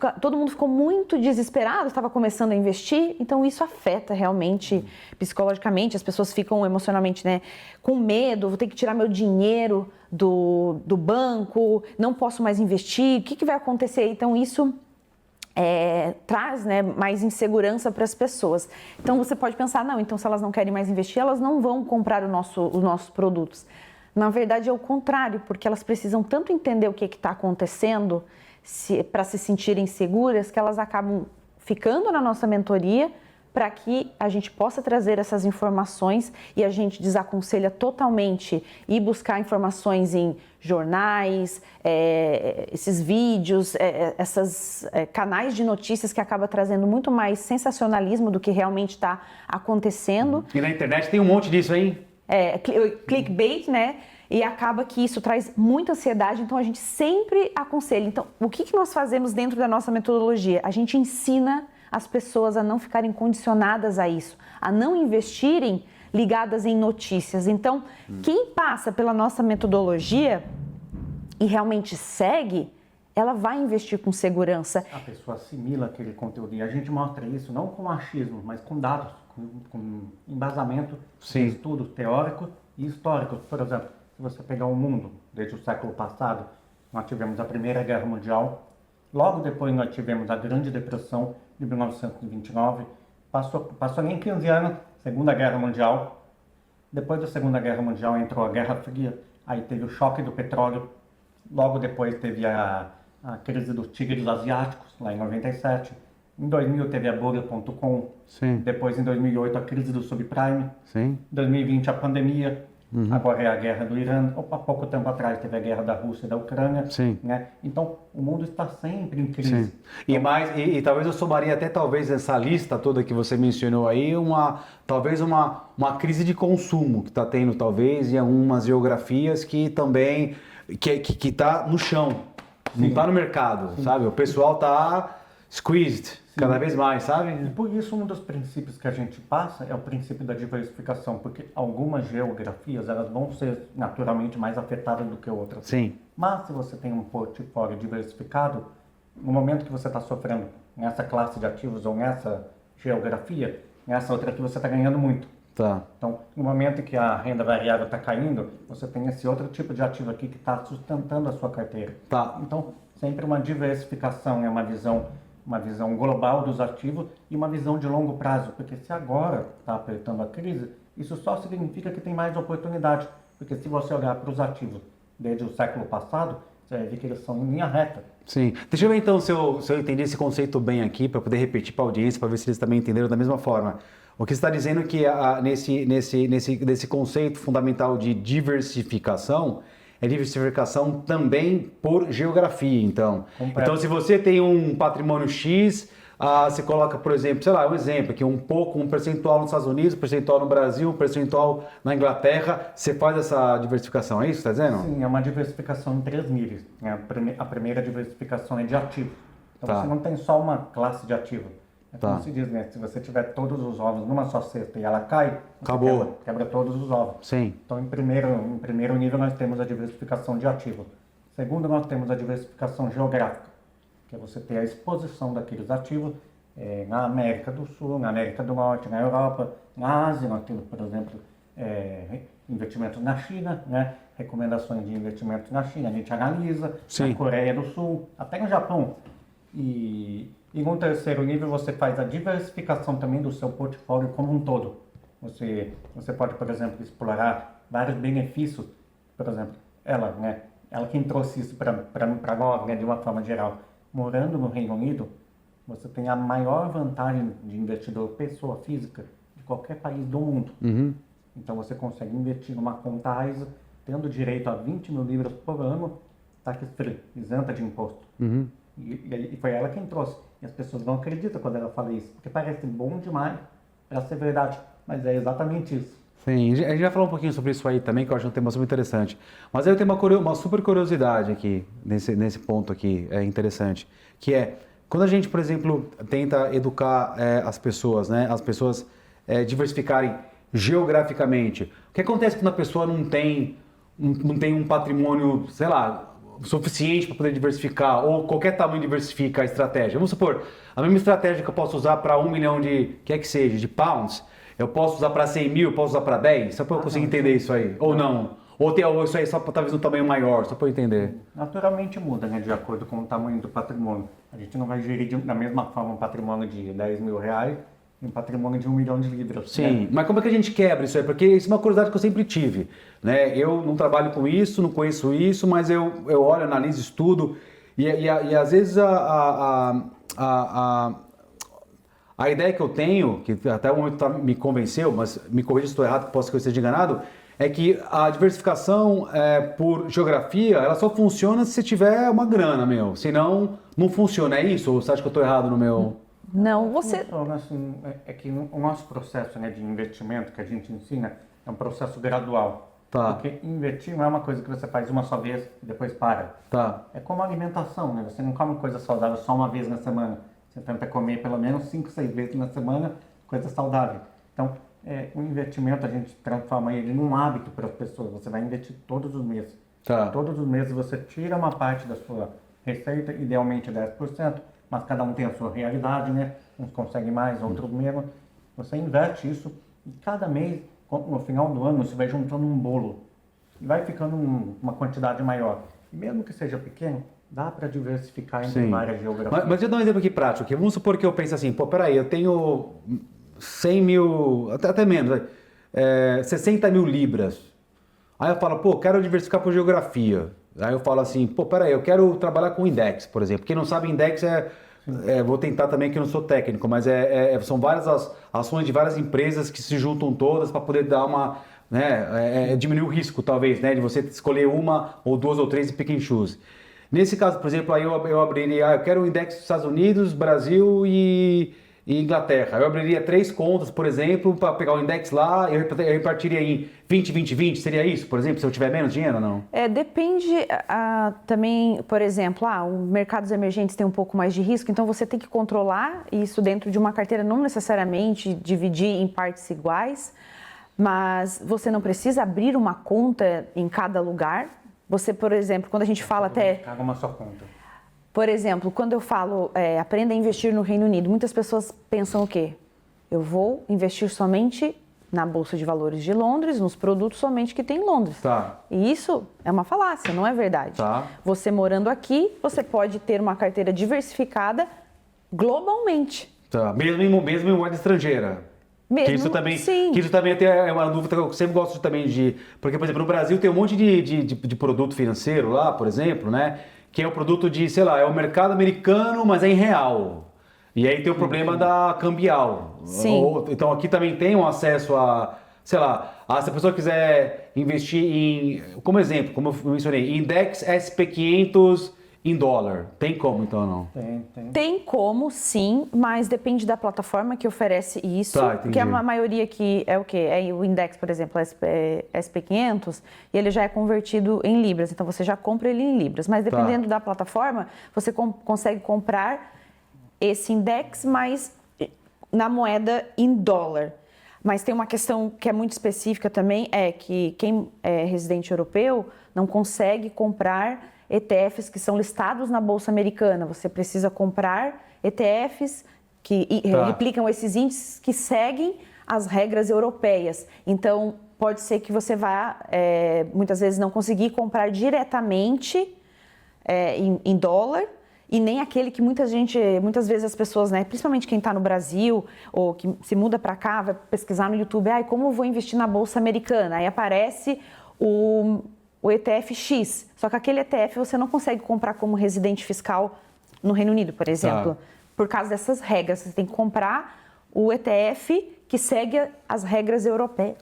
ficou muito desesperado, estava começando a investir, então isso afeta realmente psicologicamente, as pessoas ficam emocionalmente, né, com medo, vou ter que tirar meu dinheiro do banco, não posso mais investir, o que vai acontecer? Então isso traz, né, mais insegurança para as pessoas. Então você pode pensar, não, então se elas não querem mais investir, elas não vão comprar os nossos produtos. Na verdade é o contrário, porque elas precisam tanto entender o que está acontecendo para se sentirem seguras, que elas acabam ficando na nossa mentoria para que a gente possa trazer essas informações, e a gente desaconselha totalmente ir buscar informações em jornais, esses vídeos, esses canais de notícias que acaba trazendo muito mais sensacionalismo do que realmente está acontecendo. E na internet tem um monte disso, hein? Clickbait, né? E acaba que isso traz muita ansiedade, então a gente sempre aconselha. Então, o que nós fazemos dentro da nossa metodologia? A gente ensina as pessoas a não ficarem condicionadas a isso, a não investirem ligadas em notícias. Então, quem passa pela nossa metodologia e realmente segue, ela vai investir com segurança. A pessoa assimila aquele conteúdo e a gente mostra isso não com achismo, mas com dados, com embasamento, Sim. de estudo teórico e histórico. Por exemplo, se você pegar o mundo, desde o século passado, nós tivemos a Primeira Guerra Mundial, logo depois nós tivemos a Grande Depressão de 1929, passou nem 15 anos, Segunda Guerra Mundial. Depois da Segunda Guerra Mundial entrou a Guerra Fria, aí teve o choque do petróleo, logo depois teve a crise dos tigres asiáticos, lá em 97. Em 2000 teve a Bolha.com, depois em 2008 a crise do subprime, em 2020 a pandemia, agora é a guerra do Irã, há pouco tempo atrás teve a guerra da Rússia e da Ucrânia, né? Então o mundo está sempre em crise. Sim. E talvez eu somaria até talvez essa lista toda que você mencionou aí, talvez uma crise de consumo que está tendo talvez em algumas geografias que também que está no chão, não está no mercado, sabe? O pessoal está squeezed cada vez mais, sabe? E por isso um dos princípios que a gente passa é o princípio da diversificação, porque algumas geografias elas vão ser naturalmente mais afetadas do que outras. Sim. Mas se você tem um portfólio diversificado, no momento que você está sofrendo nessa classe de ativos ou nessa geografia, nessa outra aqui você está ganhando muito. Tá. Então, no momento em que a renda variável está caindo, você tem esse outro tipo de ativo aqui que está sustentando a sua carteira. Tá. Então, sempre uma diversificação, é uma visão global dos ativos e uma visão de longo prazo, porque se agora está apertando a crise, isso só significa que tem mais oportunidade, porque se você olhar para os ativos desde o século passado, você vai ver que eles são em linha reta. Sim. Deixa eu ver então se eu entendi esse conceito bem aqui, para poder repetir para a audiência, para ver se eles também entenderam da mesma forma. O que você está dizendo é que nesse conceito fundamental de diversificação, é diversificação também por geografia, então. Então, se você tem um patrimônio X, você coloca, por exemplo, sei lá, um exemplo aqui, um percentual nos Estados Unidos, um percentual no Brasil, um percentual na Inglaterra, você faz essa diversificação, é isso que você está dizendo? Sim, é uma diversificação em 3 níveis. A primeira diversificação é de ativo. Então, você não tem só uma classe de ativo. Como se diz, né? Se você tiver todos os ovos numa só cesta e ela cai, você quebra todos os ovos. Sim. Então, em primeiro nível, nós temos a diversificação de ativo. Segundo, nós temos a diversificação geográfica, que é você ter a exposição daqueles ativos na América do Sul, na América do Norte, na Europa, na Ásia. Nós temos, por exemplo, investimentos na China, né? Recomendações de investimentos na China, a gente analisa, na Coreia do Sul, até no Japão. E no terceiro nível você faz a diversificação também do seu portfólio como um todo. Você pode, por exemplo, explorar vários benefícios. Por exemplo, ela quem trouxe isso para nós, né, de uma forma geral. Morando no Reino Unido, você tem a maior vantagem de investidor pessoa física de qualquer país do mundo. Então você consegue investir numa conta ISA, tendo direito a 20 mil libras por ano, tax free, isenta de imposto. E foi ela quem trouxe. E as pessoas não acreditam quando ela fala isso, porque parece bom demais para ser verdade, mas é exatamente isso. Sim, a gente vai falar um pouquinho sobre isso aí também, que eu acho um tema super interessante. Mas aí eu tenho uma super curiosidade aqui, nesse ponto aqui, é interessante, que é, quando a gente, por exemplo, tenta educar as pessoas, né, as pessoas diversificarem geograficamente, o que acontece quando a pessoa não tem um patrimônio, sei lá, suficiente para poder diversificar, ou qualquer tamanho diversifica a estratégia? Vamos supor, a mesma estratégia que eu posso usar para 1 milhão de pounds, eu posso usar para 100 mil, eu posso usar para 10, só para eu conseguir entender isso aí, ou não? Ou isso aí só talvez um tamanho maior, só para eu entender? Naturalmente muda, né, de acordo com o tamanho do patrimônio. A gente não vai gerir da mesma forma um patrimônio de 10 mil reais um patrimônio de 1 milhão de libras. Sim, né? Mas como é que a gente quebra isso aí? Porque isso é uma curiosidade que eu sempre tive, né? Eu não trabalho com isso, não conheço isso, mas eu olho, analiso, estudo e às vezes a A ideia que eu tenho, que até o momento me convenceu, mas me corrija se estou errado, posso que eu esteja enganado, é que a diversificação por geografia, ela só funciona se tiver uma grana, meu. Senão, não funciona. É isso? Ou você acha que eu estou errado no meu... Não, você... Assim, é que o nosso processo, né, de investimento que a gente ensina é um processo gradual. Tá. Porque investir não é uma coisa que você faz uma só vez e depois para. Tá. É como alimentação, né? Você não come coisa saudável só uma vez na semana. Você tenta comer pelo menos 5, 6 vezes na semana coisa saudável. Então, o investimento a gente transforma ele num hábito para as pessoas. Você vai investir todos os meses. Tá. Todos os meses você tira uma parte da sua receita, idealmente 10%, mas cada um tem a sua realidade, né? Uns conseguem mais, outros menos. Você investe isso e cada mês, no final do ano, você vai juntando um bolo. E vai ficando uma quantidade maior. E mesmo que seja pequeno, dá para diversificar entre várias geografias. Mas deixa eu dar um exemplo aqui prático. Aqui. Vamos supor que eu pense assim, pô, peraí, eu tenho 100 mil, até menos, 60 mil libras. Aí eu falo, pô, quero diversificar por geografia. Aí eu falo assim, pô, peraí, eu quero trabalhar com index, por exemplo. Quem não sabe, index vou tentar também, que eu não sou técnico, mas são várias ações de várias empresas que se juntam todas para poder dar uma, né, diminuir o risco, talvez, né, de você escolher uma ou duas ou três e pick and choose. Nesse caso, por exemplo, aí eu abriria, eu quero o index dos Estados Unidos, Brasil e Inglaterra. Eu abriria 3 contas, por exemplo, para pegar o index lá, eu repartiria em 20, 20, 20, seria isso, por exemplo, se eu tiver menos dinheiro ou não? Depende também, por exemplo, os mercados emergentes têm um pouco mais de risco, então você tem que controlar isso dentro de uma carteira, não necessariamente dividir em partes iguais, mas você não precisa abrir uma conta em cada lugar. Você, por exemplo, quando a gente fala até... Caga uma só conta. Por exemplo, quando eu falo aprenda a investir no Reino Unido, muitas pessoas pensam o quê? Eu vou investir somente na Bolsa de Valores de Londres, nos produtos somente que tem em Londres. Tá. E isso é uma falácia, não é verdade. Tá. Você morando aqui, você pode ter uma carteira diversificada globalmente. Tá. Mesmo em moeda estrangeira. Mesmo, que isso também, sim. Que isso também é uma dúvida que eu sempre gosto também de... Porque, por exemplo, no Brasil tem um monte de produto financeiro lá, por exemplo, né? Que é o produto de, sei lá, é o mercado americano, mas é em real. E aí tem o problema da cambial. Sim. Então aqui também tem um acesso a, sei lá, se a pessoa quiser investir em, como exemplo, como eu mencionei, index SP500 em dólar. Tem como então ou não? Tem como, sim, mas depende da plataforma que oferece isso. Tá, entendi. Porque a maioria que é o quê? É o index, por exemplo, SP500, e ele já é convertido em libras. Então você já compra ele em libras. Mas dependendo da plataforma, você consegue comprar esse index, mas na moeda em dólar. Mas tem uma questão que é muito específica também, é que quem é residente europeu não consegue comprar ETFs que são listados na Bolsa Americana. Você precisa comprar ETFs que replicam esses índices que seguem as regras europeias. Então, pode ser que você vá, muitas vezes, não conseguir comprar diretamente em dólar, e nem aquele que muitas vezes as pessoas, né, principalmente quem está no Brasil ou que se muda para cá, vai pesquisar no YouTube, como eu vou investir na Bolsa Americana? Aí aparece o ETF X, só que aquele ETF você não consegue comprar como residente fiscal no Reino Unido, por exemplo, por causa dessas regras. Você tem que comprar o ETF que segue as regras europeias.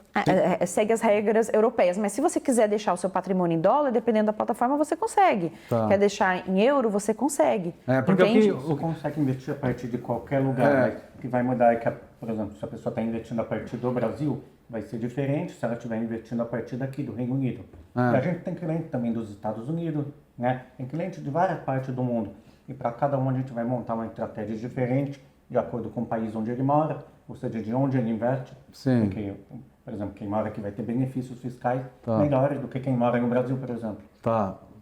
Mas se você quiser deixar o seu patrimônio em dólar, dependendo da plataforma, você consegue. Quer deixar em euro, você consegue. Porque entende? Você consegue investir a partir de qualquer lugar, mas o que vai mudar é que, por exemplo, se a pessoa está investindo a partir do Brasil, vai ser diferente se ela estiver investindo a partir daqui do Reino Unido. E a gente tem cliente também dos Estados Unidos, né? Tem cliente de várias partes do mundo. E para cada um a gente vai montar uma estratégia diferente, de acordo com o país onde ele mora, ou seja, de onde ele investe. Sim. Porque, por exemplo, quem mora aqui vai ter benefícios fiscais melhores do que quem mora no Brasil, por exemplo.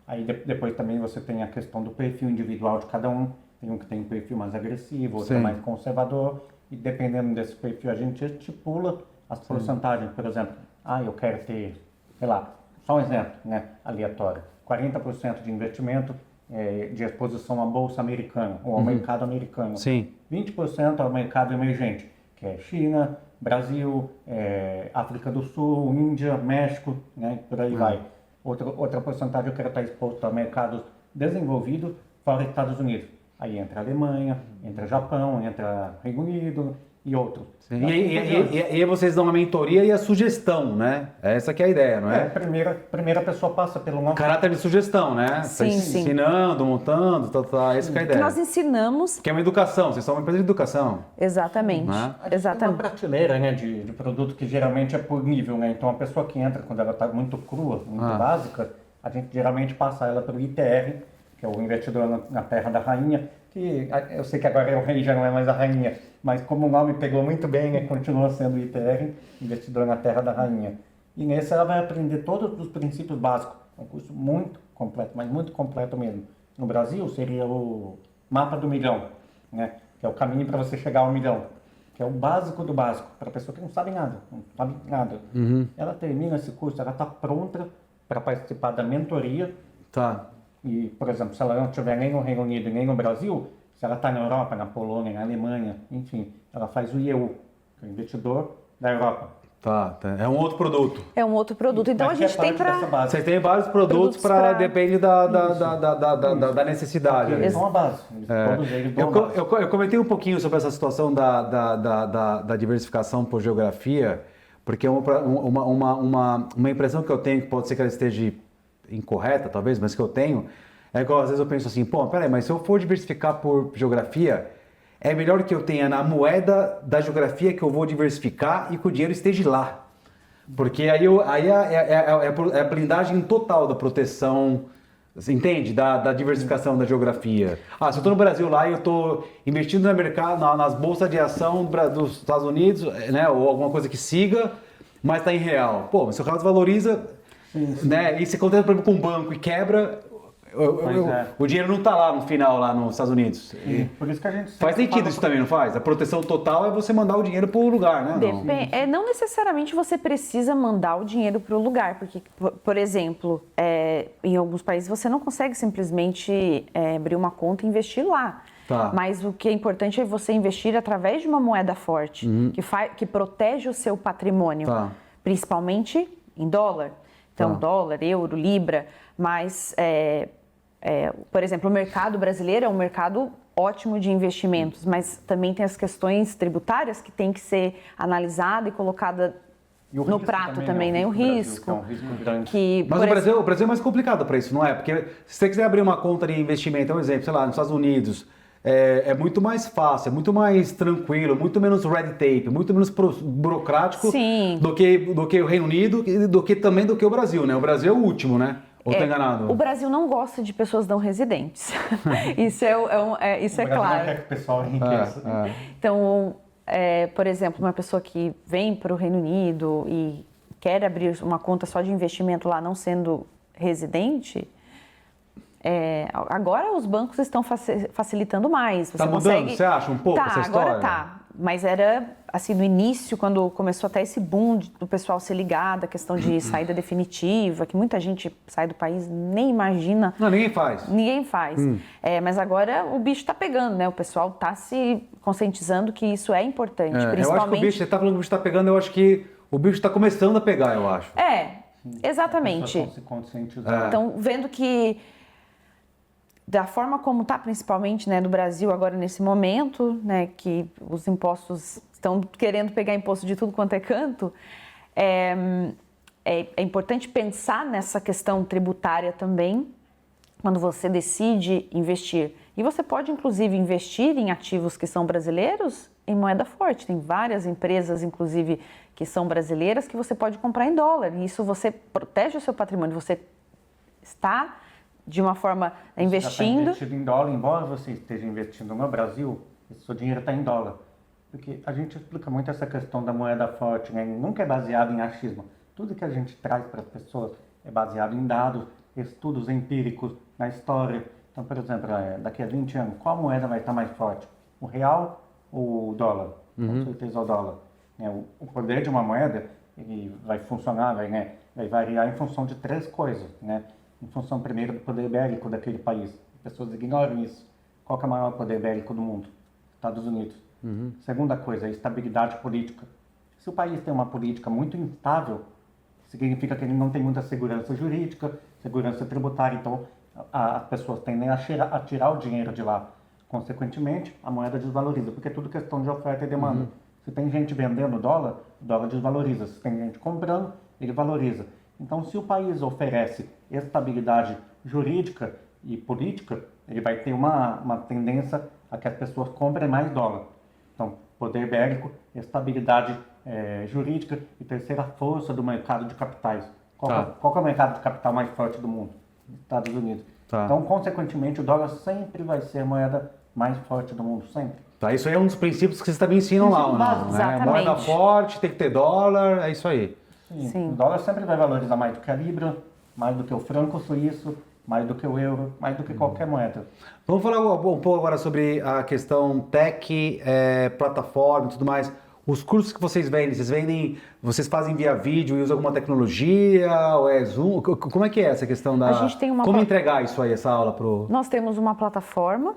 Aí depois também você tem a questão do perfil individual de cada um. Tem um que tem um perfil mais agressivo, outro mais conservador. E dependendo desse perfil, a gente estipula as porcentagens. Por exemplo, eu quero ter, sei lá, só um exemplo, né, aleatório, 40% de investimento de exposição à Bolsa Americana, ou ao mercado americano. Sim. 20% ao mercado emergente, que é China, Brasil, África do Sul, Índia, México, né, por aí vai. Outra porcentagem eu quero estar exposto a mercados desenvolvidos fora dos Estados Unidos. Aí entra a Alemanha, entra Japão, entra Reino Unido e outros. E aí vocês dão a mentoria e a sugestão, né? Essa que é a ideia, não é? Primeira pessoa passa pelo nosso... Caráter de sugestão, né? Sim, sim. Ensinando, montando, essa que é a ideia. Nós ensinamos... Que é uma educação, vocês são uma empresa de educação. Exatamente. Né? Exatamente. Tem uma prateleira, né, de produto que geralmente é por nível, né? Então a pessoa que entra quando ela está muito crua, muito básica, a gente geralmente passa ela pelo ITR, que é o investidor na Terra da Rainha, que eu sei que agora é o rei, já não é mais a rainha, mas como o nome pegou muito bem, né, continua sendo o ITR, investidor na Terra da Rainha. E nesse ela vai aprender todos os princípios básicos. É um curso muito completo, mas muito completo mesmo. No Brasil seria o Mapa do Milhão, né, que é o caminho para você chegar ao milhão, que é o básico do básico, para a pessoa que não sabe nada, não sabe nada. Ela termina esse curso, ela está pronta para participar da mentoria. Tá. E, por exemplo, se ela não estiver nem no Reino Unido nem no Brasil, se ela está na Europa, na Polônia, na Alemanha, enfim, ela faz o IEU, que é o investidor da Europa. Tá. É um outro produto. É um outro produto. Então a Mas que é gente tem parte dessa para... base. Vocês têm vários produtos para depende da necessidade. Eles são a base. Todos eles dão a base. Eu comentei um pouquinho sobre essa situação da diversificação por geografia, porque é uma impressão que eu tenho, que pode ser que ela esteja incorreta, talvez, mas que eu tenho, é que às vezes eu penso assim, pô, peraí, mas se eu for diversificar por geografia, é melhor que eu tenha na moeda da geografia que eu vou diversificar e que o dinheiro esteja lá. Porque aí é a blindagem total da proteção, você entende? Da diversificação da geografia. Se eu estou no Brasil lá e eu estou investindo no mercado, nas bolsas de ação dos Estados Unidos, né, ou alguma coisa que siga, mas está em real. Pô, mas se o real desvaloriza, né, e se acontece, por exemplo, com um banco e quebra, o dinheiro não está lá no final, lá nos Estados Unidos. Por isso que a gente Faz sentido isso também, não faz? A proteção total é você mandar o dinheiro para o lugar, né? Não necessariamente você precisa mandar o dinheiro para o lugar, porque, por exemplo, em alguns países você não consegue simplesmente abrir uma conta e investir lá. Tá. Mas o que é importante é você investir através de uma moeda forte, que protege o seu patrimônio, principalmente em dólar. Então, dólar, euro, libra, mas, por exemplo, o mercado brasileiro é um mercado ótimo de investimentos, mas também tem as questões tributárias que tem que ser analisada e colocada no prato também, né? O risco. É um risco grande. Mas o Brasil é mais complicado para isso, não é? Porque se você quiser abrir uma conta de investimento, um exemplo, sei lá, nos Estados Unidos, é muito mais fácil, é muito mais tranquilo, muito menos red tape, muito menos burocrático do que o Reino Unido e do que o Brasil, né? O Brasil é o último, né? Ou tô enganado? O Brasil não gosta de pessoas não residentes. Isso é claro. Não quer que o pessoal enriqueça. Então, por exemplo, uma pessoa que vem para o Reino Unido e quer abrir uma conta só de investimento lá, não sendo residente, agora os bancos estão facilitando mais. Está mudando, você acha, um pouco essa história? Agora tá. Mas era, assim, no início, quando começou até esse boom do pessoal ser ligado, a questão de saída definitiva, que muita gente sai do país, nem imagina. Não, ninguém faz. Ninguém faz. Mas agora o bicho está pegando, né? O pessoal está se conscientizando que isso é importante, principalmente... Eu acho que o bicho, você está falando que o bicho está pegando, eu acho que o bicho está começando a pegar, eu acho. Exatamente. As pessoas estão se conscientizando. Então, vendo que da forma como está, principalmente, né, no Brasil agora nesse momento, né, que os impostos estão querendo pegar imposto de tudo quanto é canto, é importante pensar nessa questão tributária também quando você decide investir. E você pode, inclusive, investir em ativos que são brasileiros em moeda forte. Tem várias empresas, inclusive, que são brasileiras que você pode comprar em dólar. E isso você protege o seu patrimônio. Você está... de uma forma investindo... Você está investido em dólar, embora você esteja investindo no Brasil, o seu dinheiro está em dólar. Porque a gente explica muito essa questão da moeda forte, né? Nunca é baseado em achismo. Tudo que a gente traz para as pessoas é baseado em dados, estudos empíricos, na história. Então, por exemplo, daqui a 20 anos, qual moeda vai estar mais forte? O real ou o dólar? Com certeza o dólar. O poder de uma moeda ele vai funcionar, vai variar em função de 3 coisas, né? Em função, primeiro, do poder bélico daquele país. As pessoas ignoram isso. Qual que é o maior poder bélico do mundo? Estados Unidos. Segunda coisa, a estabilidade política. Se o país tem uma política muito instável, significa que ele não tem muita segurança jurídica, segurança tributária. Então, as pessoas tendem a tirar o dinheiro de lá. Consequentemente, a moeda desvaloriza, porque é tudo questão de oferta e demanda. Se tem gente vendendo dólar, o dólar desvaloriza. Se tem gente comprando, ele valoriza. Então, se o país oferece estabilidade jurídica e política, ele vai ter uma tendência a que as pessoas comprem mais dólar. Então, poder bélico, estabilidade jurídica e terceira, força do mercado de capitais. Qual que é o mercado de capital mais forte do mundo? Estados Unidos. Então, consequentemente, o dólar sempre vai ser a moeda mais forte do mundo, sempre. Isso aí é um dos princípios que vocês também ensinam lá, não, né? Moeda forte, tem que ter dólar, é isso aí. Sim. O dólar sempre vai valorizar mais do que a libra, mais do que o franco suíço, mais do que o euro, mais do que qualquer moeda. Vamos falar um pouco agora sobre a questão tech, plataforma e tudo mais. Os cursos que vocês vendem, vocês fazem via vídeo e usam alguma tecnologia, ou é Zoom? Como é que é essa questão da... A gente tem uma... Como entregar isso aí, essa aula pro... Nós temos uma plataforma,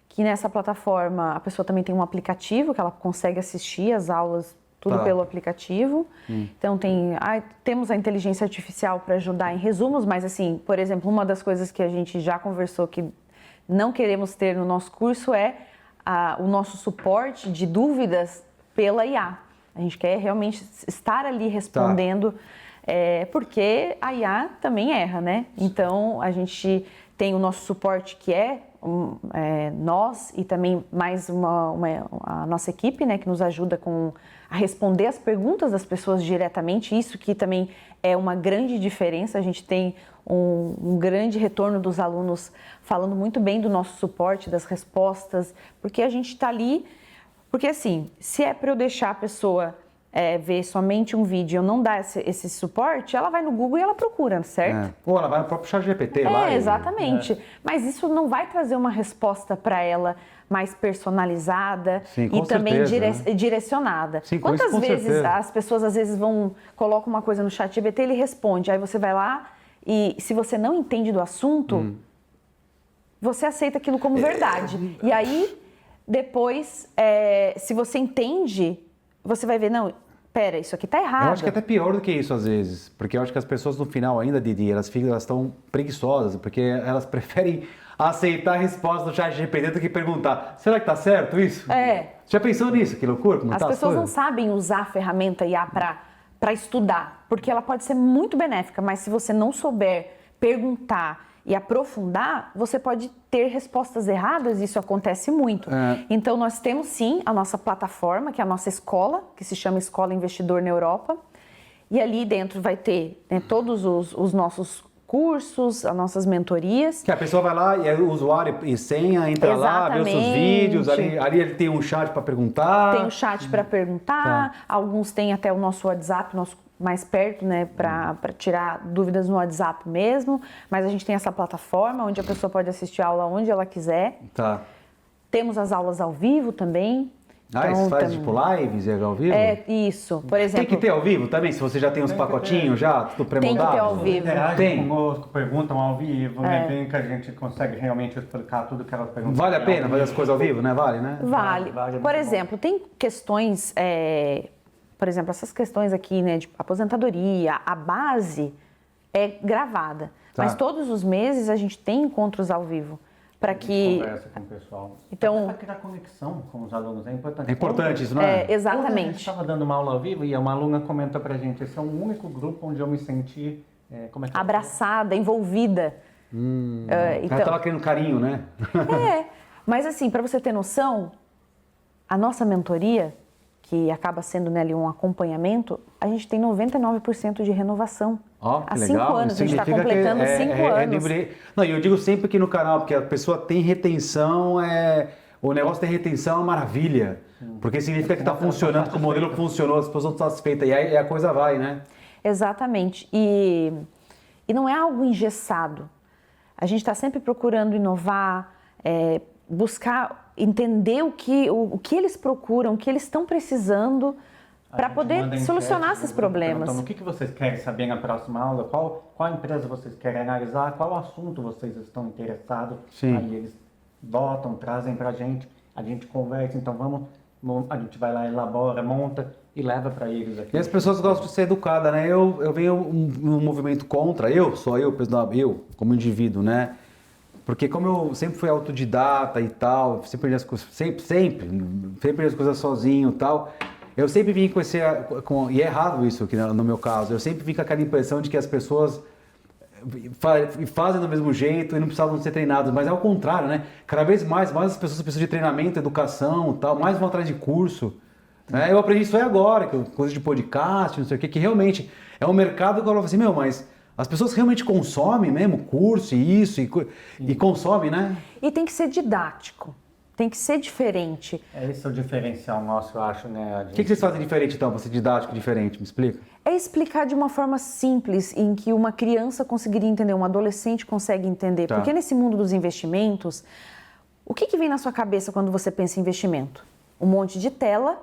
que nessa plataforma a pessoa também tem um aplicativo, que ela consegue assistir as aulas tudo pelo aplicativo. Então temos a inteligência artificial para ajudar em resumos, mas assim, por exemplo, uma das coisas que a gente já conversou que não queremos ter no nosso curso é o nosso suporte de dúvidas pela IA. A gente quer realmente estar ali respondendo, porque a IA também erra, né? Então a gente tem o nosso suporte que nós e também mais a nossa equipe, né, que nos ajuda a responder as perguntas das pessoas diretamente. Isso que também é uma grande diferença. A gente tem um grande retorno dos alunos falando muito bem do nosso suporte, das respostas, porque a gente está ali. Porque assim, se é para eu deixar a pessoa ver somente um vídeo e eu não dar esse suporte, ela vai no Google e ela procura, certo? Ou ela vai no próprio ChatGPT lá. Exatamente. Mas isso não vai trazer uma resposta para ela mais personalizada e também direcionada. Sim, Quantas vezes certeza. as pessoas às vezes colocam uma coisa no ChatGPT, ele responde, aí você vai lá e se você não entende do assunto, você aceita aquilo como verdade. E aí, depois, se você entende, você vai ver, não, pera, isso aqui tá errado. Eu acho que é até pior do que isso às vezes, porque eu acho que as pessoas no final ainda, Didi, elas estão preguiçosas, porque elas preferem aceitar a resposta do ChatGPT do que perguntar, será que tá certo isso? Já pensou nisso? Que loucura? Como as pessoas não sabem usar a ferramenta IA para estudar, porque ela pode ser muito benéfica, mas se você não souber perguntar e aprofundar, você pode ter respostas erradas, isso acontece muito. Então, nós temos sim a nossa plataforma, que é a nossa escola, que se chama Escola Investidor na Europa, e ali dentro vai ter todos os nossos cursos, as nossas mentorias. Que a pessoa vai lá e é usuário e senha, entra lá, vê os seus vídeos, ali ele tem um chat para perguntar. Tem um chat para perguntar, alguns têm até o nosso WhatsApp, nosso mais perto, né, para tirar dúvidas no WhatsApp mesmo, mas a gente tem essa plataforma onde a pessoa pode assistir a aula onde ela quiser. Temos as aulas ao vivo também. Então, você faz tipo lives e ao vivo? Isso, por exemplo... Tem que ter ao vivo também, se você já tem uns pacotinhos já, tudo pré-montado? Tem que ter ao vivo. Interagem conosco, perguntam ao vivo, né? Bem que a gente consegue realmente explicar tudo que elas perguntam. Vale a pena fazer as coisas ao vivo, né? Vale, né? Vale. Por exemplo, tem questões... Por exemplo, essas questões aqui, né, de aposentadoria, a base é gravada. Mas todos os meses a gente tem encontros ao vivo. Para que... conversa com o pessoal. Então... Para criar conexão com os alunos, é importante. É importante isso, não é? Exatamente. A gente estava dando uma aula ao vivo e uma aluna comentou pra gente, esse é o único grupo onde eu me senti... abraçada, envolvida. Ela estava querendo carinho, né? Mas assim, para você ter noção, a nossa mentoria, que acaba sendo, né, ali um acompanhamento, a gente tem 99% de renovação. Há 5 anos, a gente está completando 5 anos. Não, e eu digo sempre aqui no canal, porque a pessoa tem retenção, o negócio tem retenção é uma maravilha. Porque significa que está funcionando, que o modelo funcionou, as pessoas estão satisfeitas, e aí a coisa vai, né? Exatamente. E não é algo engessado. A gente está sempre procurando inovar, buscar entender o que eles procuram, o que eles estão precisando para poder solucionar esses problemas. Então, o que vocês querem saber na próxima aula? Qual empresa vocês querem analisar? Qual assunto vocês estão interessados? Sim. Aí eles botam, trazem para a gente conversa. Então, a gente vai lá, elabora, monta e leva para eles aqui. E as pessoas gostam de ser educadas, né? Eu venho um movimento contra, eu como indivíduo, né? Porque como eu sempre fui autodidata e tal, sempre aprendi as coisas, sempre aprendi as coisas sozinho e tal, eu sempre vim com esse, e é errado isso aqui no meu caso, eu sempre vim com aquela impressão de que as pessoas fazem do mesmo jeito e não precisavam ser treinadas, mas é o contrário, né? Cada vez mais as pessoas precisam de treinamento, educação e tal, mais vão atrás de curso. Né? Eu aprendi isso aí agora, coisa de podcast, não sei o que realmente é um mercado que eu falo assim, meu, mas as pessoas realmente consomem mesmo curso e isso, e consomem, né? E tem que ser didático, tem que ser diferente. Esse é o diferencial nosso, eu acho, né? O que vocês fazem diferente então, para ser didático diferente? Me explica. É explicar de uma forma simples, em que uma criança conseguiria entender, um adolescente consegue entender. Tá. Porque nesse mundo dos investimentos, o que vem na sua cabeça quando você pensa em investimento? Um monte de tela,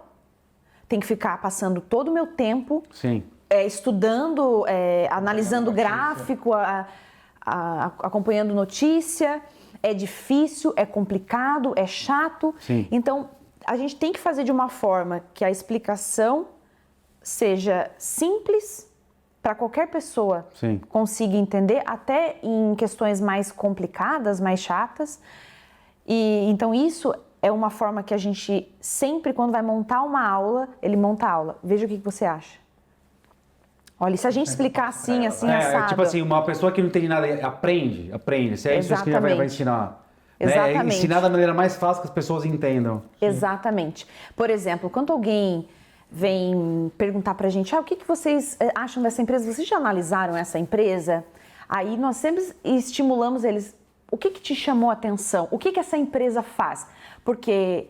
tem que ficar passando todo o meu tempo Sim. estudando, analisando gráfico, acompanhando notícia. É difícil, é complicado, é chato. Sim. Então, a gente tem que fazer de uma forma que a explicação seja simples para qualquer pessoa Sim. consiga entender, até em questões mais complicadas, mais chatas. E então isso é uma forma que a gente sempre, quando vai montar uma aula, ele monta a aula. Veja o que você acha. Olha, se a gente explicar assim, assado... Tipo assim, uma pessoa que não entende nada, aprende. Se é isso que já vai ensinar. Exatamente. Né? Ensinar da maneira mais fácil que as pessoas entendam. Exatamente. Por exemplo, quando alguém vem perguntar pra gente, o que vocês acham dessa empresa? Vocês já analisaram essa empresa? Aí nós sempre estimulamos eles, o que te chamou a atenção? O que essa empresa faz? Porque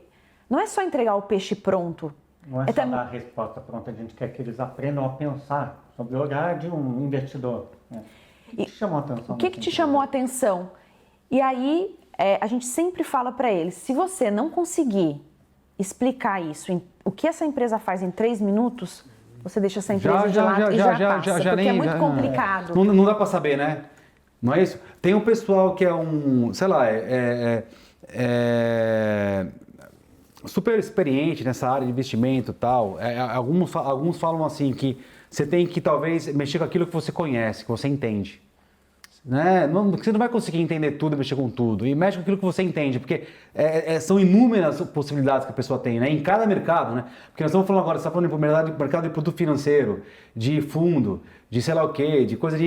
não é só entregar o peixe pronto. Não é só dar a resposta pronta, a gente quer que eles aprendam a pensar sobre o olhar de um investidor. Né? O que te chamou a atenção? O que te chamou a atenção? E aí a gente sempre fala para eles, se você não conseguir explicar isso, o que essa empresa faz em 3 minutos, você deixa essa empresa de lado e já passa, porque é muito complicado. Não dá para saber, né? Não é isso? Tem um pessoal que é sei lá, super experiente nessa área de investimento e tal. Alguns falam assim que você tem que talvez mexer com aquilo que você conhece, que você entende. Né? Você não vai conseguir entender tudo e mexer com tudo. E mexe com aquilo que você entende, porque são inúmeras possibilidades que a pessoa tem, né? Em cada mercado, né? Porque nós estamos falando agora, você está falando de mercado de produto financeiro, de fundo, de sei lá o quê, de coisa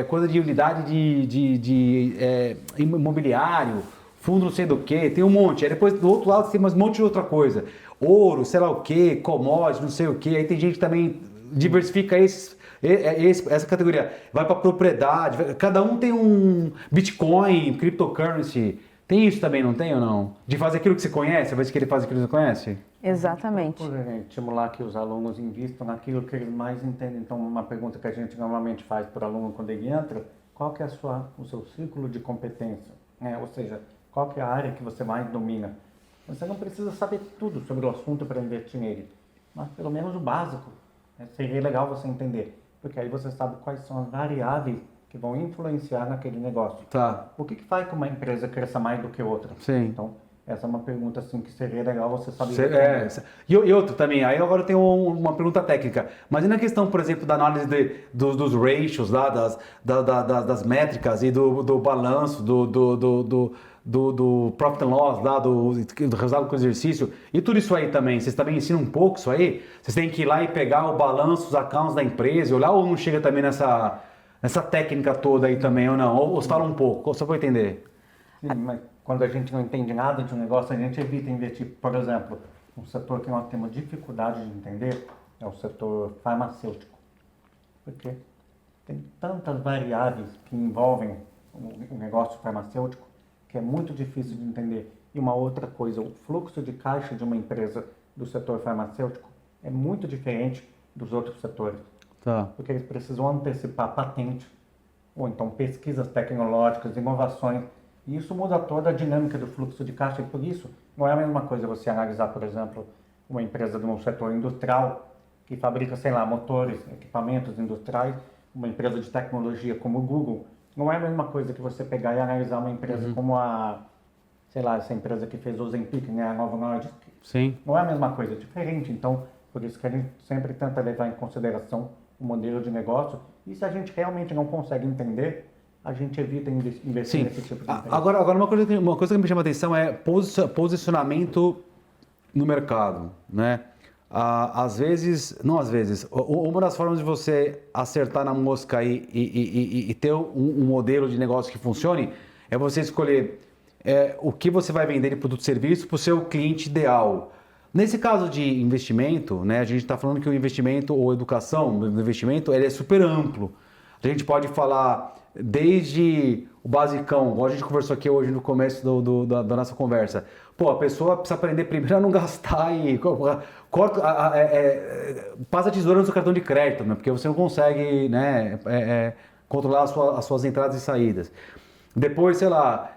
coisa de unidade de imobiliário, fundo não sei do que, tem um monte. Aí depois do outro lado tem mais um monte de outra coisa. Ouro, sei lá o que, commodities, não sei o que. Aí tem gente que também diversifica essa categoria. Vai para propriedade, cada um tem um Bitcoin, cryptocurrency. Tem isso também, não tem ou não? De fazer aquilo que você conhece, ao invés de que ele faz aquilo que você conhece? Exatamente. Estimular que os alunos invistam naquilo que eles mais entendem. Então, uma pergunta que a gente normalmente faz para o aluno quando ele entra, qual que é o seu círculo de competência? Ou seja, qual que é a área que você mais domina? Você não precisa saber tudo sobre o assunto para investir nele, mas pelo menos o básico. Seria legal você entender, porque aí você sabe quais são as variáveis que vão influenciar naquele negócio. Tá. O que faz que uma empresa cresça mais do que outra? Sim. Então, essa é uma pergunta assim que seria legal você saber. E outro também, aí agora eu tenho uma pergunta técnica, mas e na questão, por exemplo, da análise dos ratios, lá, das métricas e do balanço, do profit and loss, lá, do resultado do exercício, e tudo isso aí também, vocês também ensinam um pouco isso aí? Vocês têm que ir lá e pegar o balanço, os accounts da empresa e olhar, ou não chega também nessa técnica toda aí também, ou não? Ou você fala um pouco, só para entender. Sim, mas quando a gente não entende nada de um negócio, a gente evita investir. Por exemplo, um setor que nós temos dificuldade de entender é o setor farmacêutico. Porque tem tantas variáveis que envolvem o negócio farmacêutico que é muito difícil de entender. E uma outra coisa, o fluxo de caixa de uma empresa do setor farmacêutico é muito diferente dos outros setores. Tá. Porque eles precisam antecipar patente, ou então pesquisas tecnológicas, inovações. E isso muda toda a dinâmica do fluxo de caixa. E por isso, não é a mesma coisa você analisar, por exemplo, uma empresa de um setor industrial que fabrica, sei lá, motores, equipamentos industriais, uma empresa de tecnologia como o Google. Não é a mesma coisa que você pegar e analisar uma empresa como essa empresa que fez o Ozempic, né, a Novo Nordisk. Sim. Não é a mesma coisa, é diferente. Então, por isso que a gente sempre tenta levar em consideração o modelo de negócio. E se a gente realmente não consegue entender, a gente evita investir Sim. nesse tipo de empresa. Agora uma coisa que me chama a atenção é posicionamento no mercado, né? Às vezes, uma das formas de você acertar na mosca aí e ter um modelo de negócio que funcione é você escolher o que você vai vender de produto e serviço para o seu cliente ideal. Nesse caso de investimento, né, a gente está falando que o investimento ou educação do investimento ele é super amplo. A gente pode falar desde o basicão, igual a gente conversou aqui hoje no começo da nossa conversa. Pô, a pessoa precisa aprender primeiro a não gastar e passa a tesoura no seu cartão de crédito, né? Porque você não consegue, né, controlar as suas entradas e saídas. Depois, sei lá,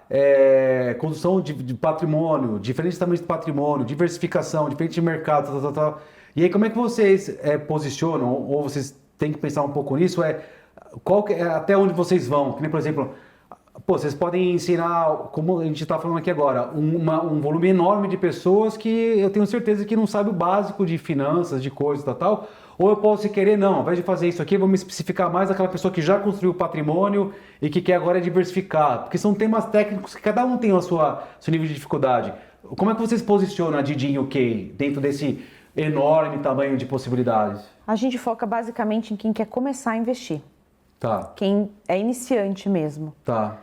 construção de patrimônio, diferentes tamanhos de patrimônio, diversificação, diferente de mercado, tal. E aí, como é que vocês posicionam, ou vocês têm que pensar um pouco nisso, até onde vocês vão? Que nem, por exemplo, vocês podem ensinar, como a gente está falando aqui agora, um volume enorme de pessoas que eu tenho certeza que não sabe o básico de finanças, de coisas e tal. Ou eu posso querer, não, ao invés de fazer isso aqui, eu vou me especificar mais daquela pessoa que já construiu patrimônio e que quer agora diversificar. Porque são temas técnicos que cada um tem o seu nível de dificuldade. Como é que vocês posicionam a Didi e o Kay dentro desse enorme tamanho de possibilidades? A gente foca basicamente em quem quer começar a investir. Tá. Quem é iniciante mesmo. Tá.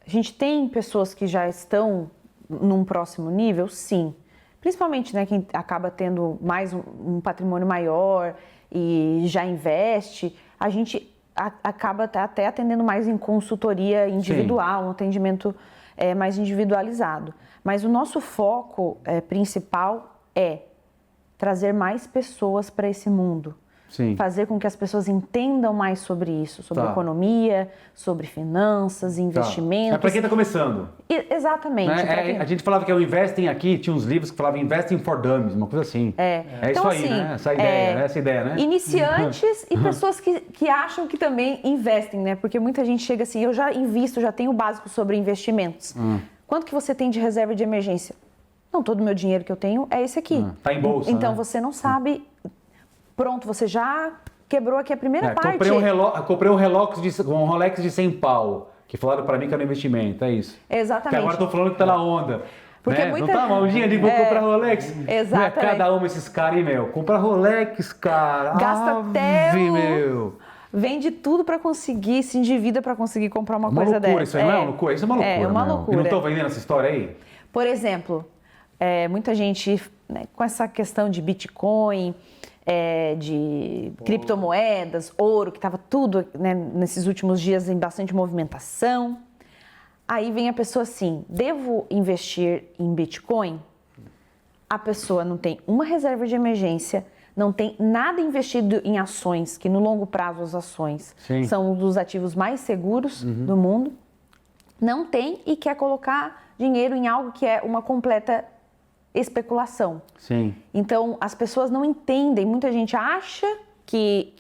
A gente tem pessoas que já estão num próximo nível? Sim. Principalmente, né, quem acaba tendo mais um patrimônio maior e já investe, a gente acaba até atendendo mais em consultoria individual, um atendimento mais individualizado. Mas o nosso foco principal é trazer mais pessoas para esse mundo. Sim. Fazer com que as pessoas entendam mais sobre isso, sobre economia, sobre finanças, investimentos. É para quem está começando. Exatamente. Né? A gente falava que é o Investing aqui, tinha uns livros que falavam Investing for Dummies, uma coisa assim. É então, isso aí, assim, né? Essa ideia, né? Iniciantes e pessoas que acham que também investem, né? Porque muita gente chega assim, eu já invisto, já tenho o básico sobre investimentos. Quanto que você tem de reserva de emergência? Não, todo o meu dinheiro que eu tenho é esse aqui. Tá em bolsa, então, né? você não sabe... Pronto, você já quebrou aqui a primeira parte. Comprei um Rolex de 100 pau, que falaram para mim que era um investimento, é isso. Exatamente. Que agora eu tô falando que tá na onda. Porque né? Não tá mal, um dia de vou comprar Rolex. Exatamente. Cada um esses caras, hein, meu? Comprar Rolex, cara. Gasta até meu. Vende tudo para conseguir, se endivida para conseguir comprar uma coisa dessa. Isso aí não é uma loucura? Isso é uma loucura, É uma loucura. E não tô vendendo essa história aí? Por exemplo, muita gente, né, com essa questão de Bitcoin... de criptomoedas, ouro, que estava tudo, né, nesses últimos dias em bastante movimentação. Aí vem a pessoa assim, devo investir em Bitcoin? A pessoa não tem uma reserva de emergência, não tem nada investido em ações, que no longo prazo as ações são um dos ativos mais seguros do mundo. Não tem e quer colocar dinheiro em algo que é uma completa especulação. Sim. Então, as pessoas não entendem, muita gente acha que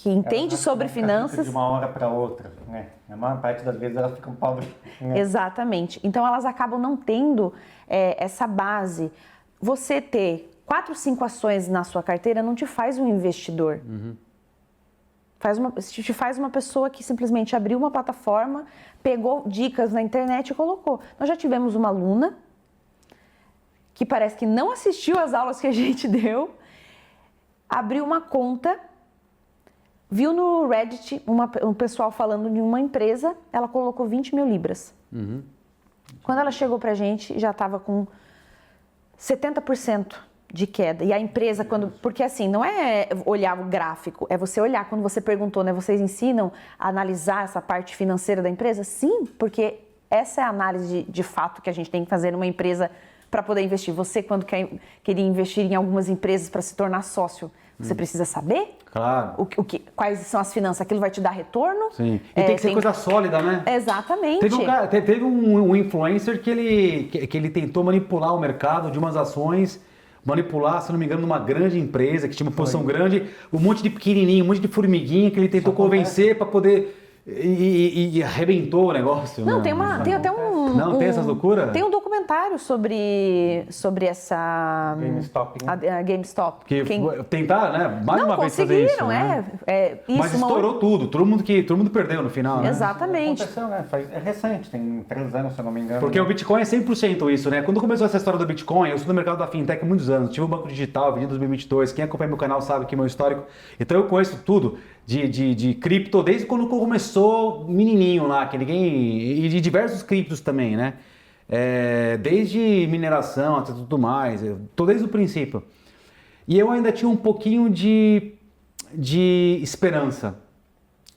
entende sobre finanças. De uma hora para outra, né? A maior parte das vezes elas ficam pobres. Né? Exatamente. Então, elas acabam não tendo essa base. Você ter 4, 5 ações na sua carteira não te faz um investidor. Te faz uma pessoa que simplesmente abriu uma plataforma, pegou dicas na internet e colocou. Nós já tivemos uma aluna que parece que não assistiu às aulas que a gente deu, abriu uma conta, viu no Reddit um pessoal falando de uma empresa, ela colocou 20 mil libras. Quando ela chegou pra gente, já estava com 70% de queda. E a empresa, porque assim, não é olhar o gráfico, é você olhar. Quando você perguntou, né, vocês ensinam a analisar essa parte financeira da empresa? Sim, porque essa é a análise de fato que a gente tem que fazer numa empresa para poder investir. Você, quando queria investir em algumas empresas para se tornar sócio, você precisa saber quais são as finanças, aquilo vai te dar retorno. Sim. E tem que ser coisa sólida, né? Exatamente. Teve um influencer que ele tentou manipular o mercado de umas ações, manipular, se não me engano, numa grande empresa que tinha uma posição grande, um monte de pequenininho, um monte de formiguinha que ele tentou convencer para poder e arrebentou o negócio. Não, né? tem até um... Não, tem essas loucuras? Tem um documentário sobre essa... GameStop, né? A GameStop. Que tentaram, né? Mais não, uma vez fazer isso, conseguiram, né? Isso, Mas estourou tudo. Todo mundo perdeu no final, né? Exatamente. Aconteceu, né? É recente, tem 3 anos, se eu não me engano. Porque o Bitcoin é 100% isso, né? Quando começou essa história do Bitcoin, eu sou do mercado da fintech há muitos anos. Tive um banco digital, vendi em 2022. Quem acompanha meu canal sabe que é meu histórico. Então eu conheço tudo de cripto desde quando começou menininho lá, que ninguém... E de diversos criptos também, né? Desde mineração até tudo mais. Eu tô desde o princípio. E eu ainda tinha um pouquinho de esperança.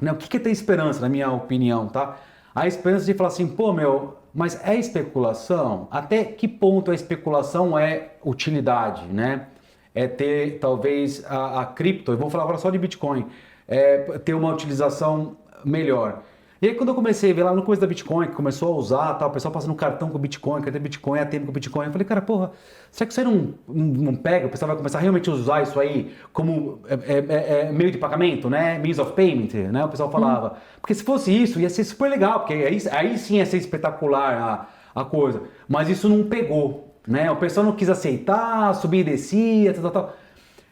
Né? O que é ter esperança, na minha opinião, tá? A esperança de falar assim, pô, meu, mas é especulação? Até que ponto a especulação é utilidade, né? É ter, talvez, a cripto, eu vou falar agora só de Bitcoin, ter uma utilização melhor. E aí quando eu comecei a ver lá no começo da Bitcoin, que começou a usar, tal, o pessoal passando cartão com Bitcoin, cartão Bitcoin, ATM com Bitcoin, eu falei, cara, porra, será que isso aí não pega? O pessoal vai começar a realmente usar isso aí como meio de pagamento, né? Means of payment, né? O pessoal falava. Porque se fosse isso, ia ser super legal, porque aí sim ia ser espetacular a coisa. Mas isso não pegou, né? O pessoal não quis aceitar, subia e descia, tal.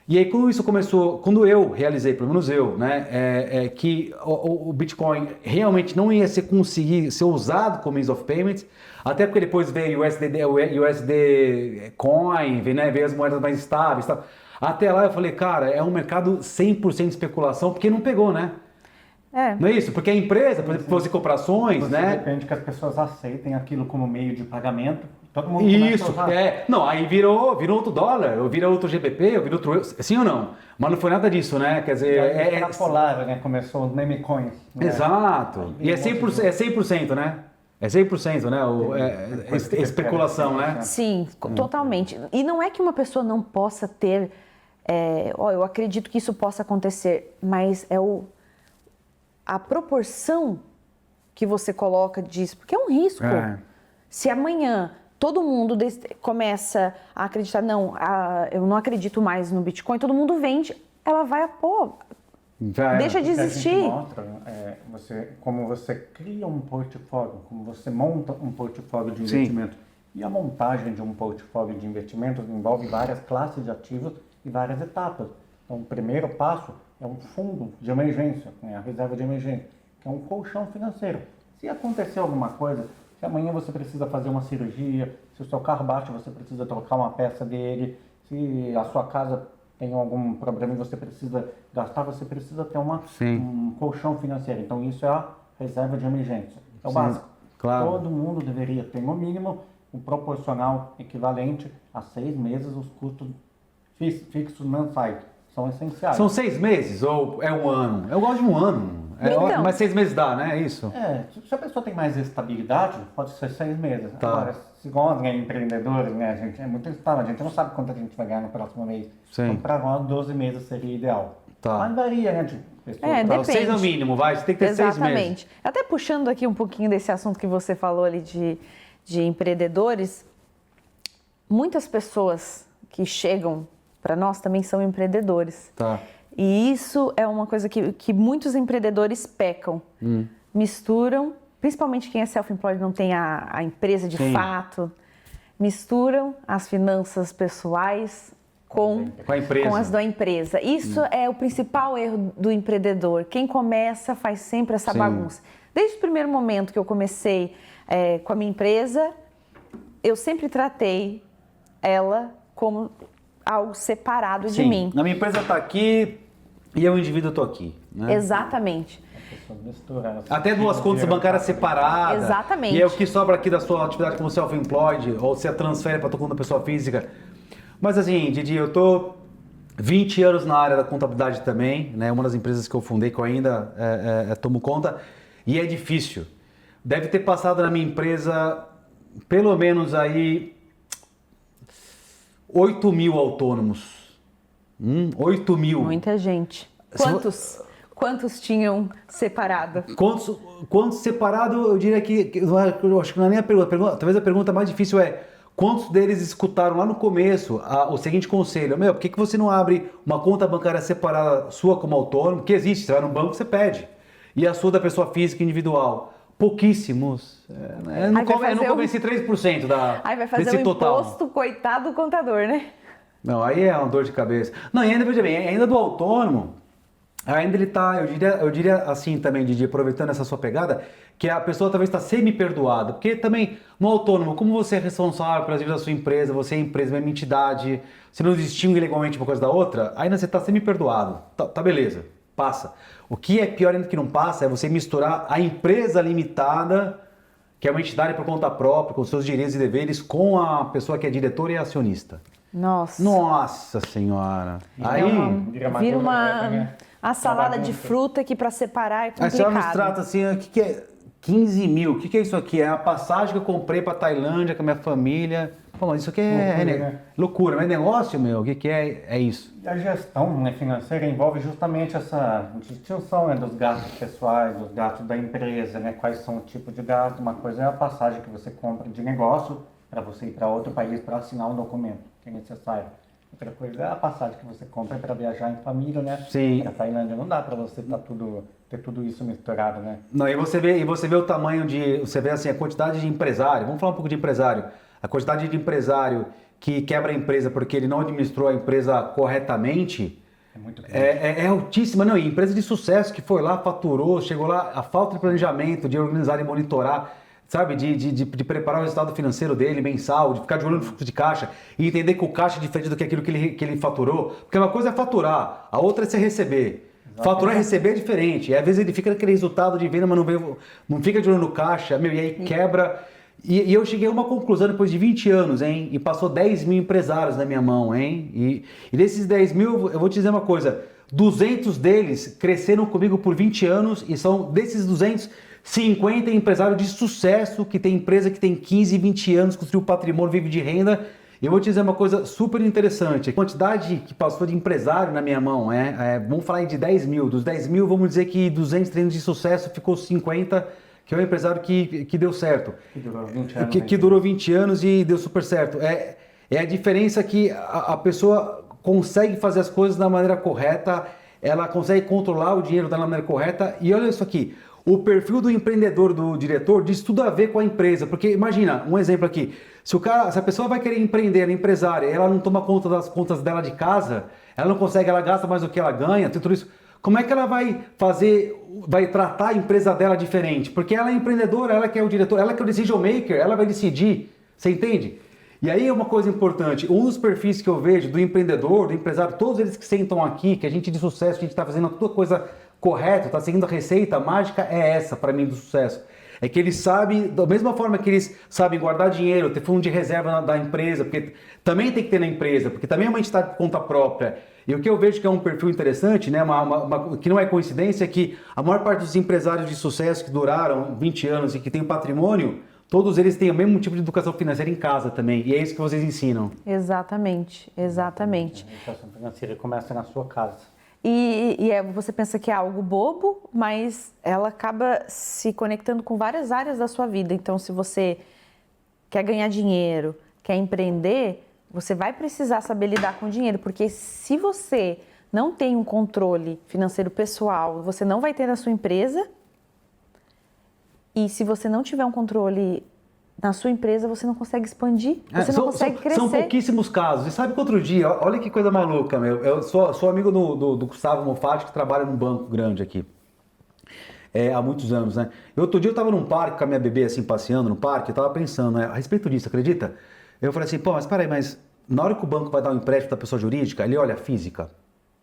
E aí quando isso começou, quando eu realizei, pelo menos eu, né, que o Bitcoin realmente não ia conseguir ser usado como means of payments, até porque depois veio o USD Coin, né, veio as moedas mais estáveis, tal. Até lá eu falei, cara, é um mercado 100% de especulação, porque não pegou, né? Não é isso? Porque a empresa, por exemplo, fazer comprações, né? Depende que as pessoas aceitem aquilo como meio de pagamento. Todo mundo Isso, começa a usar. não, aí virou outro dólar, ou vira outro GBP, ou vira outro euro, sim ou não? Mas não foi nada disso, né? Quer dizer, extrapolar, né? Começou os meme coins. Né? Exato, e é 100%, né? É 100%, né? Especulação, né? Sim, totalmente. E não é que uma pessoa não possa ter... eu acredito que isso possa acontecer, mas a proporção que você coloca disso, porque é um risco. Se amanhã todo mundo começa a acreditar, não, eu não acredito mais no Bitcoin, todo mundo vende, ela vai, deixa de existir. A gente mostra como você cria um portfólio, como você monta um portfólio de investimento. E a montagem de um portfólio de investimentos envolve várias classes de ativos e várias etapas. Então, o primeiro passo é um fundo de emergência, a reserva de emergência, que é um colchão financeiro. Se acontecer alguma coisa, se amanhã você precisa fazer uma cirurgia, se o seu carro bate, você precisa trocar uma peça dele, se a sua casa tem algum problema e você precisa gastar, você precisa ter um colchão financeiro. Então, isso é a reserva de emergência. É o básico. Claro. Todo mundo deveria ter, no mínimo, um proporcional equivalente a 6 meses os custos fixos mensais. São essenciais. São 6 meses ou é um ano? Eu gosto de um ano. Mas 6 meses dá, né? É isso? Se a pessoa tem mais estabilidade, pode ser 6 meses. Tá. Agora, se nós, empreendedores, a gente é muito instável, a gente não sabe quanto a gente vai ganhar no próximo mês. Sim. Então, para nós, 12 meses seria ideal. Tá. Mas varia, né? Depende. 6 no mínimo, vai. Você tem que ter 6 meses. Exatamente. Até puxando aqui um pouquinho desse assunto que você falou ali de empreendedores, muitas pessoas que chegam para nós também são empreendedores. Tá. E isso é uma coisa que muitos empreendedores pecam. Misturam, principalmente quem é self-employed, não tem a empresa de fato, misturam as finanças pessoais com as da empresa. Isso é o principal erro do empreendedor. Quem começa faz sempre essa bagunça. Desde o primeiro momento que eu comecei com a minha empresa, eu sempre tratei ela como algo separado de mim. A minha empresa está aqui e eu, indivíduo, estou aqui. Né? Exatamente. Até 2 contas bancárias separadas. Exatamente. E é o que sobra aqui da sua atividade como self-employed, ou você transfere para a tua conta pessoa física. Mas assim, Didi, eu estou 20 anos na área da contabilidade também, né? Uma das empresas que eu fundei, que eu ainda tomo conta, e é difícil. Deve ter passado na minha empresa pelo menos aí 8 mil autônomos. 8 mil. Muita gente. Quantos tinham separado? Quantos separado, eu diria que eu acho que não é nem a pergunta. Talvez a pergunta mais difícil é: quantos deles escutaram lá no começo o seguinte conselho? Por que você não abre uma conta bancária separada sua como autônomo? Que existe, você vai no banco, você pede. E a sua da pessoa física individual? Pouquíssimos. Eu não convenci 3% Aí vai fazer desse o total. imposto, coitado do contador, né? Não, aí é uma dor de cabeça. Não, e ainda, veja bem, ainda do autônomo, ainda ele tá, eu diria assim também, Didi, aproveitando essa sua pegada, que a pessoa talvez está semi-perdoada. Porque também, no autônomo, como você é responsável pelas dívidas da sua empresa, você é empresa, é uma entidade, você não distingue legalmente uma coisa da outra, ainda você está semi-perdoado. Tá beleza, passa. O que é pior ainda que não passa é você misturar a empresa limitada, que é uma entidade por conta própria, com seus direitos e deveres, com a pessoa que é diretora e acionista. Nossa senhora. Aí vira uma salada de fruta que para separar é complicado. Aí você vai mostrar assim, o que é 15 mil? O que é isso aqui? É a passagem que eu comprei para Tailândia com a minha família. Pô, mas isso aqui é loucura, mas negócio, meu, o que é? É isso. E a gestão, né, financeira envolve justamente essa distinção, né, dos gastos pessoais, dos gastos da empresa, né, quais são o tipo de gasto. Uma coisa é a passagem que você compra de negócio para você ir para outro país para assinar um documento que é necessário. Outra coisa é a passagem que você compra para viajar em família, né? Sim. Para Tailândia não dá para você ter tudo isso misturado, né? Não, e você vê o tamanho você vê assim, a quantidade de empresário, vamos falar um pouco de empresário, a quantidade de empresário que quebra a empresa porque ele não administrou a empresa corretamente, é muito grande. É altíssima. Não, e empresa de sucesso que foi lá, faturou, chegou lá, a falta de planejamento, de organizar e monitorar, sabe, de preparar o resultado financeiro dele, mensal, de ficar de olho no fluxo de caixa e entender que o caixa é diferente do que aquilo que ele faturou. Porque uma coisa é faturar, a outra é você receber. Exatamente. Faturar e receber é diferente. E às vezes ele fica naquele resultado de venda, mas não fica de olho no caixa, e aí quebra. E eu cheguei a uma conclusão depois de 20 anos, hein? E passou 10 mil empresários na minha mão, hein? E desses 10 mil, eu vou te dizer uma coisa, 200 deles cresceram comigo por 20 anos e são desses 200... 50 empresários de sucesso, que tem empresa que tem 15, 20 anos, construiu patrimônio, vive de renda. E eu vou te dizer uma coisa super interessante. A quantidade que passou de empresário na minha mão, vamos falar de 10 mil. Dos 10 mil, vamos dizer que 200 treinos de sucesso, ficou 50, que é o empresário que deu certo. Que durou 20 anos. Que durou 20 anos e deu super certo. É a diferença que a pessoa consegue fazer as coisas da maneira correta, ela consegue controlar o dinheiro da maneira correta. E olha isso aqui. O perfil do empreendedor, do diretor, diz tudo a ver com a empresa. Porque imagina, um exemplo aqui, se a pessoa vai querer empreender, ela é empresária, ela não toma conta das contas dela de casa, ela não consegue, ela gasta mais do que ela ganha, tem tudo isso. Como é que ela vai tratar a empresa dela diferente? Porque ela é empreendedora, ela que é o diretor, ela que é o decision maker, ela vai decidir, você entende? E aí uma coisa importante, um dos perfis que eu vejo do empreendedor, do empresário, todos eles que sentam aqui, que a gente de sucesso, a gente está fazendo toda coisa correto, está seguindo a receita, a mágica é essa para mim do sucesso. É que eles sabem, da mesma forma que eles sabem guardar dinheiro, ter fundo de reserva da empresa, porque também tem que ter na empresa, porque também é uma entidade por conta própria. E o que eu vejo que é um perfil interessante, né, que não é coincidência, é que a maior parte dos empresários de sucesso que duraram 20 anos e que tem patrimônio, todos eles têm o mesmo tipo de educação financeira em casa também. E é isso que vocês ensinam. Exatamente. A educação financeira começa na sua casa. Você pensa que é algo bobo, mas ela acaba se conectando com várias áreas da sua vida. Então, se você quer ganhar dinheiro, quer empreender, você vai precisar saber lidar com o dinheiro. Porque se você não tem um controle financeiro pessoal, você não vai ter na sua empresa. E se você não tiver um controle na sua empresa, você não consegue expandir, você não consegue crescer. São pouquíssimos casos. E sabe que outro dia, olha que coisa maluca, meu. Eu sou amigo do Gustavo Mofatti, que trabalha num banco grande aqui. Há muitos anos, né? E outro dia eu tava num parque com a minha bebê, assim, passeando no parque, eu tava pensando, a respeito disso, acredita? Eu falei assim, mas peraí, mas na hora que o banco vai dar um empréstimo para pessoa jurídica, ele olha a física.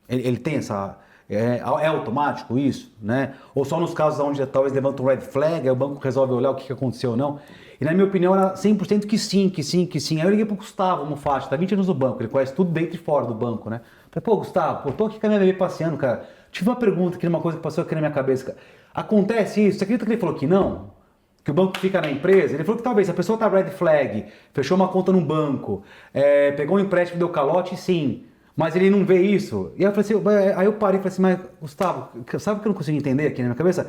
Ele tem essa... É automático isso, né? Ou só nos casos onde talvez levanta um red flag, aí o banco resolve olhar o que aconteceu ou não. E na minha opinião era 100% que sim. Aí eu liguei pro Gustavo Mofatti, tá 20 anos no banco, ele conhece tudo dentro e fora do banco, né? Falei, Gustavo, tô aqui com a minha bebê passeando, cara. Tive uma pergunta aqui, uma coisa que passou aqui na minha cabeça, cara. Acontece isso? Você acredita que ele falou que não? Que o banco fica na empresa? Ele falou que talvez, se a pessoa tá red flag, fechou uma conta num banco, pegou um empréstimo, deu calote, sim. Mas ele não vê isso. E aí eu falei assim, aí eu parei e falei assim, mas Gustavo, sabe o que eu não consigo entender aqui na minha cabeça?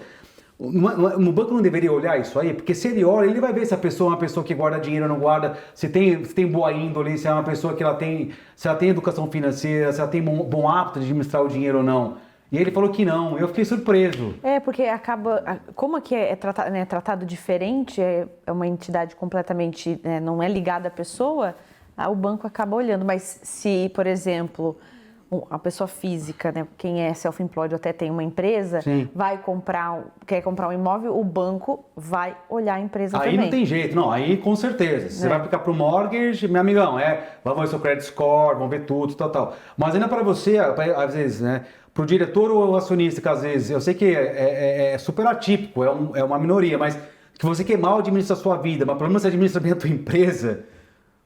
No banco não deveria olhar isso aí, porque se ele olha, ele vai ver se a pessoa é uma pessoa que guarda dinheiro ou não guarda, se tem boa índole, se é uma pessoa que se ela tem educação financeira, se ela tem bom hábito de administrar o dinheiro ou não. E ele falou que não. Eu fiquei surpreso. Porque como aqui é tratado, né, tratado diferente, é uma entidade completamente, né, não é ligada à pessoa, o banco acaba olhando. Mas se, por exemplo, a pessoa física, né, quem é self-employed ou até tem uma empresa, Sim. quer comprar um imóvel, o banco vai olhar a empresa Aí também. não tem jeito, não, aí com certeza. Se você vai aplicar para o mortgage, meu amigão, vamos ver seu credit score, vamos ver tudo, tal. Mas ainda para você, às vezes, né, para o diretor ou o acionista, que às vezes, eu sei que é super atípico, é uma minoria, mas que você quer mal administrar a sua vida, mas pelo menos você administra bem a tua empresa,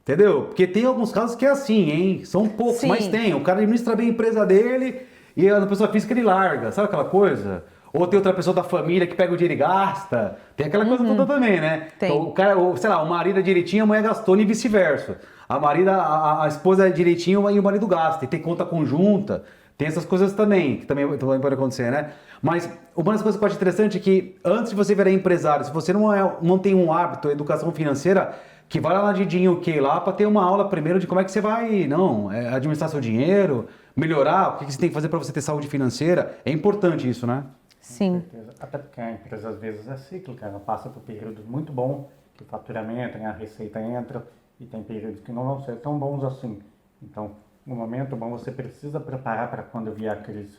entendeu? Porque tem alguns casos que é assim, hein? São poucos, Sim. mas tem. O cara administra bem a empresa dele e a pessoa física ele larga, sabe aquela coisa? Ou tem outra pessoa da família que pega o dinheiro e gasta. Tem aquela coisa toda também, né? Tem. Então, o cara, sei lá, o marido é direitinho, a mulher gastou e vice-versa. A esposa é direitinho e o marido gasta. E tem conta conjunta. Tem essas coisas também, que também pode acontecer, né? Mas uma das coisas que eu acho interessante é que antes de você virar empresário, se você não tem um hábito, educação financeira, que vai lá na Didinho UK lá para ter uma aula primeiro de como é que você vai, administrar seu dinheiro, melhorar, o que você tem que fazer para você ter saúde financeira. É importante isso, né? Sim. Com certeza. Até porque a empresa às vezes é cíclica, ela passa por períodos muito bons, que o faturamento, né, a receita entra, e tem períodos que não vão ser tão bons assim. Então, no momento bom, você precisa preparar para quando vier a crise.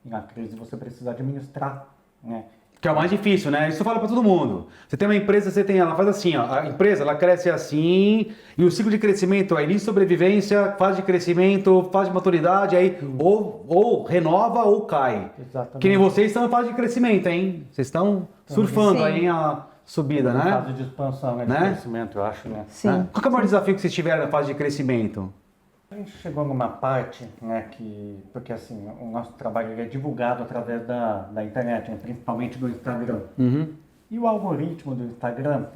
E na crise você precisa administrar, né? Que é o mais difícil, né? Isso eu falo para todo mundo. Você tem uma empresa, ela faz assim, ó, a empresa ela cresce assim, e o ciclo de crescimento é início de sobrevivência, fase de crescimento, fase de maturidade, aí ou renova ou cai. Exatamente. Que nem vocês estão em fase de crescimento, hein? Vocês estão surfando Sim. aí a subida, Na né? fase de expansão, né? De Né? crescimento, eu acho, né? Sim. Qual que é o maior desafio que vocês tiveram na fase de crescimento? A gente chegou numa parte, né, porque assim, o nosso trabalho ele é divulgado através da internet, né, principalmente do Instagram. E o algoritmo do Instagram,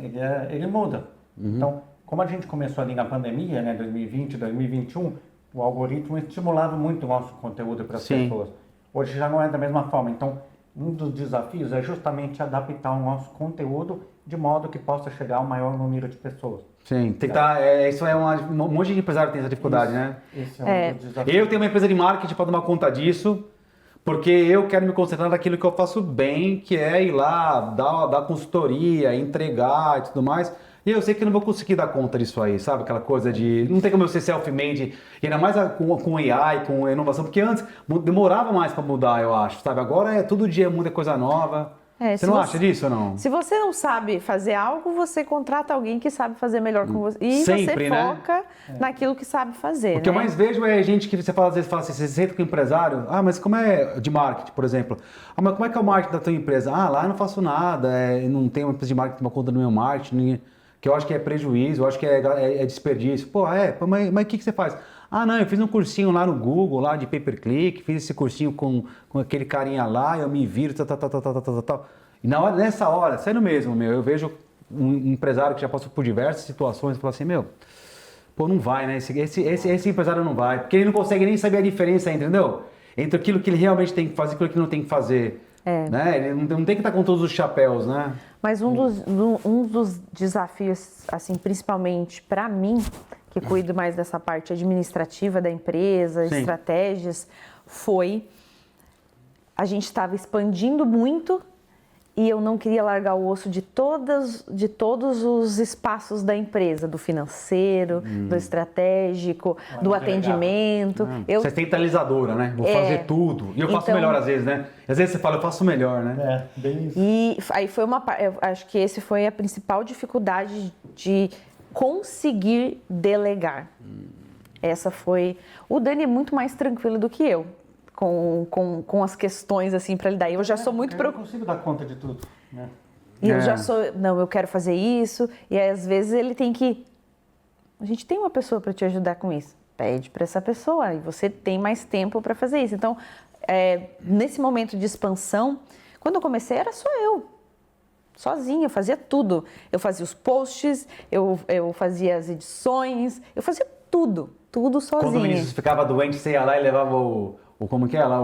ele muda. Então, como a gente começou ali na pandemia, né, 2020, 2021, o algoritmo estimulava muito o nosso conteúdo para as Sim. pessoas. Hoje já não é da mesma forma. Então, um dos desafios é justamente adaptar o nosso conteúdo de modo que possa chegar ao maior número de pessoas. Sim, tem que estar. Isso é um monte de empresário tem essa dificuldade, né? Esse é um dos desafios. Eu tenho uma empresa de marketing para tomar conta disso, porque eu quero me concentrar naquilo que eu faço bem, que é ir lá, dar consultoria, entregar e tudo mais. E eu sei que eu não vou conseguir dar conta disso aí, sabe? Aquela coisa de. Não tem como eu ser self-made, e ainda mais com AI, com inovação, porque antes demorava mais para mudar, eu acho, sabe? Agora todo dia muda coisa nova. Você não acha disso ou não? Se você não sabe fazer algo, você contrata alguém que sabe fazer melhor com você. E Sempre, você né? foca naquilo que sabe fazer. O que eu mais vejo é gente que você fala, às vezes fala assim, você senta com o empresário, mas como é de marketing, por exemplo? Mas como é que é o marketing da tua empresa? Lá eu não faço nada, não tenho uma empresa de marketing, uma conta no meu marketing, que eu acho que é prejuízo, eu acho que é desperdício. Mas o que você faz? Não, eu fiz um cursinho lá no Google, lá de pay-per-click, fiz esse cursinho com aquele carinha lá, eu me viro, tal. E nessa hora, sério mesmo, eu vejo um empresário que já passou por diversas situações e fala assim, não vai, né? Esse empresário não vai, porque ele não consegue nem saber a diferença, entendeu? Entre aquilo que ele realmente tem que fazer e aquilo que não tem que fazer. Né? Ele não tem que estar com todos os chapéus, né? Mas um dos desafios, assim, principalmente para mim, que cuido mais dessa parte administrativa da empresa, Sim. estratégias, foi a gente estava expandindo muito e eu não queria largar o osso de todos os espaços da empresa, do financeiro, do estratégico, do atendimento. Você é centralizadora, né? Vou fazer tudo. E eu faço Então- melhor às vezes, né? Às vezes você fala, eu faço melhor, né? Bem isso. E aí foi eu acho que esse foi a principal dificuldade de conseguir delegar. Essa foi. O Dani é muito mais tranquilo do que eu com as questões assim para lidar. Eu já sou muito Eu não consigo dar conta de tudo, né? E eu já sou, não, eu quero fazer isso, e aí, às vezes ele tem que. A gente tem uma pessoa para te ajudar com isso. Pede para essa pessoa, e você tem mais tempo para fazer isso. Então, nesse momento de expansão, quando eu comecei era só eu, sozinha, eu fazia tudo. Eu fazia os posts, eu fazia as edições, eu fazia tudo sozinha. Quando o Vinícius ficava doente, você ia lá e levava como que é lá,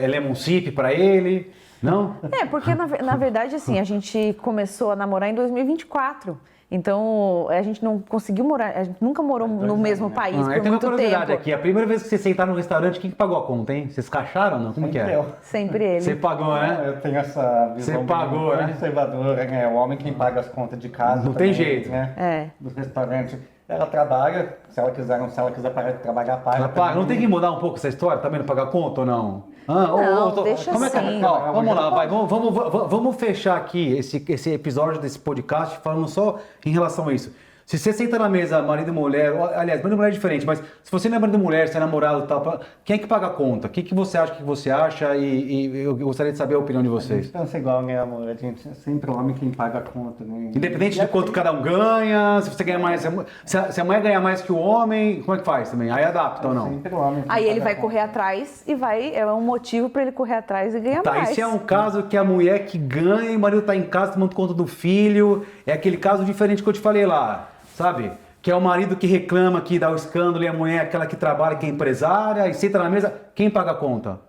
Lemon Sip pra ele, não? Porque na verdade, assim, a gente começou a namorar em 2024. Então, a gente não conseguiu morar, a gente nunca morou no mesmo país por Eu tenho uma muito curiosidade tempo. aqui. A primeira vez que vocês sentaram no restaurante, quem que pagou a conta, hein? Vocês cacharam ou não? Como que é? Eu. Sempre ele. Você pagou, né? Eu tenho essa visão Você pagou, né? conservadora, né? O homem quem paga as contas de casa. Não tem também, jeito. Né? É. Do restaurante. Ela trabalha, se ela quiser parar de trabalhar, paga. Ela paga. Não tem que mudar um pouco essa história também, não pagar conta ou não? Não, deixa como é que, assim. ó, vamos lá, vai, vamos fechar aqui esse episódio desse podcast falando só em relação a isso. Se você senta na mesa, marido e mulher, aliás, marido e mulher é diferente, mas se você não é marido e mulher, se é namorado e tal, quem é que paga a conta? O que você acha, e eu gostaria de saber a opinião de A vocês. gente pensa igual, né, amor? A gente é sempre o homem quem paga a conta, né? Independente de quanto cada um ganha, se você ganha mais, se a mulher ganha mais que o homem, como é que faz também? Aí adapta ou não? Sempre o homem quem Aí ele paga vai a conta. correr atrás e é um motivo para ele correr atrás e ganhar Tá, mais. e se é um caso que a mulher que ganha e o marido tá em casa tomando conta do filho, é aquele caso diferente que eu te falei lá, sabe? Que é o marido que reclama, que dá o escândalo, e a mulher é aquela que trabalha, que é empresária, e senta na mesa, quem paga a conta?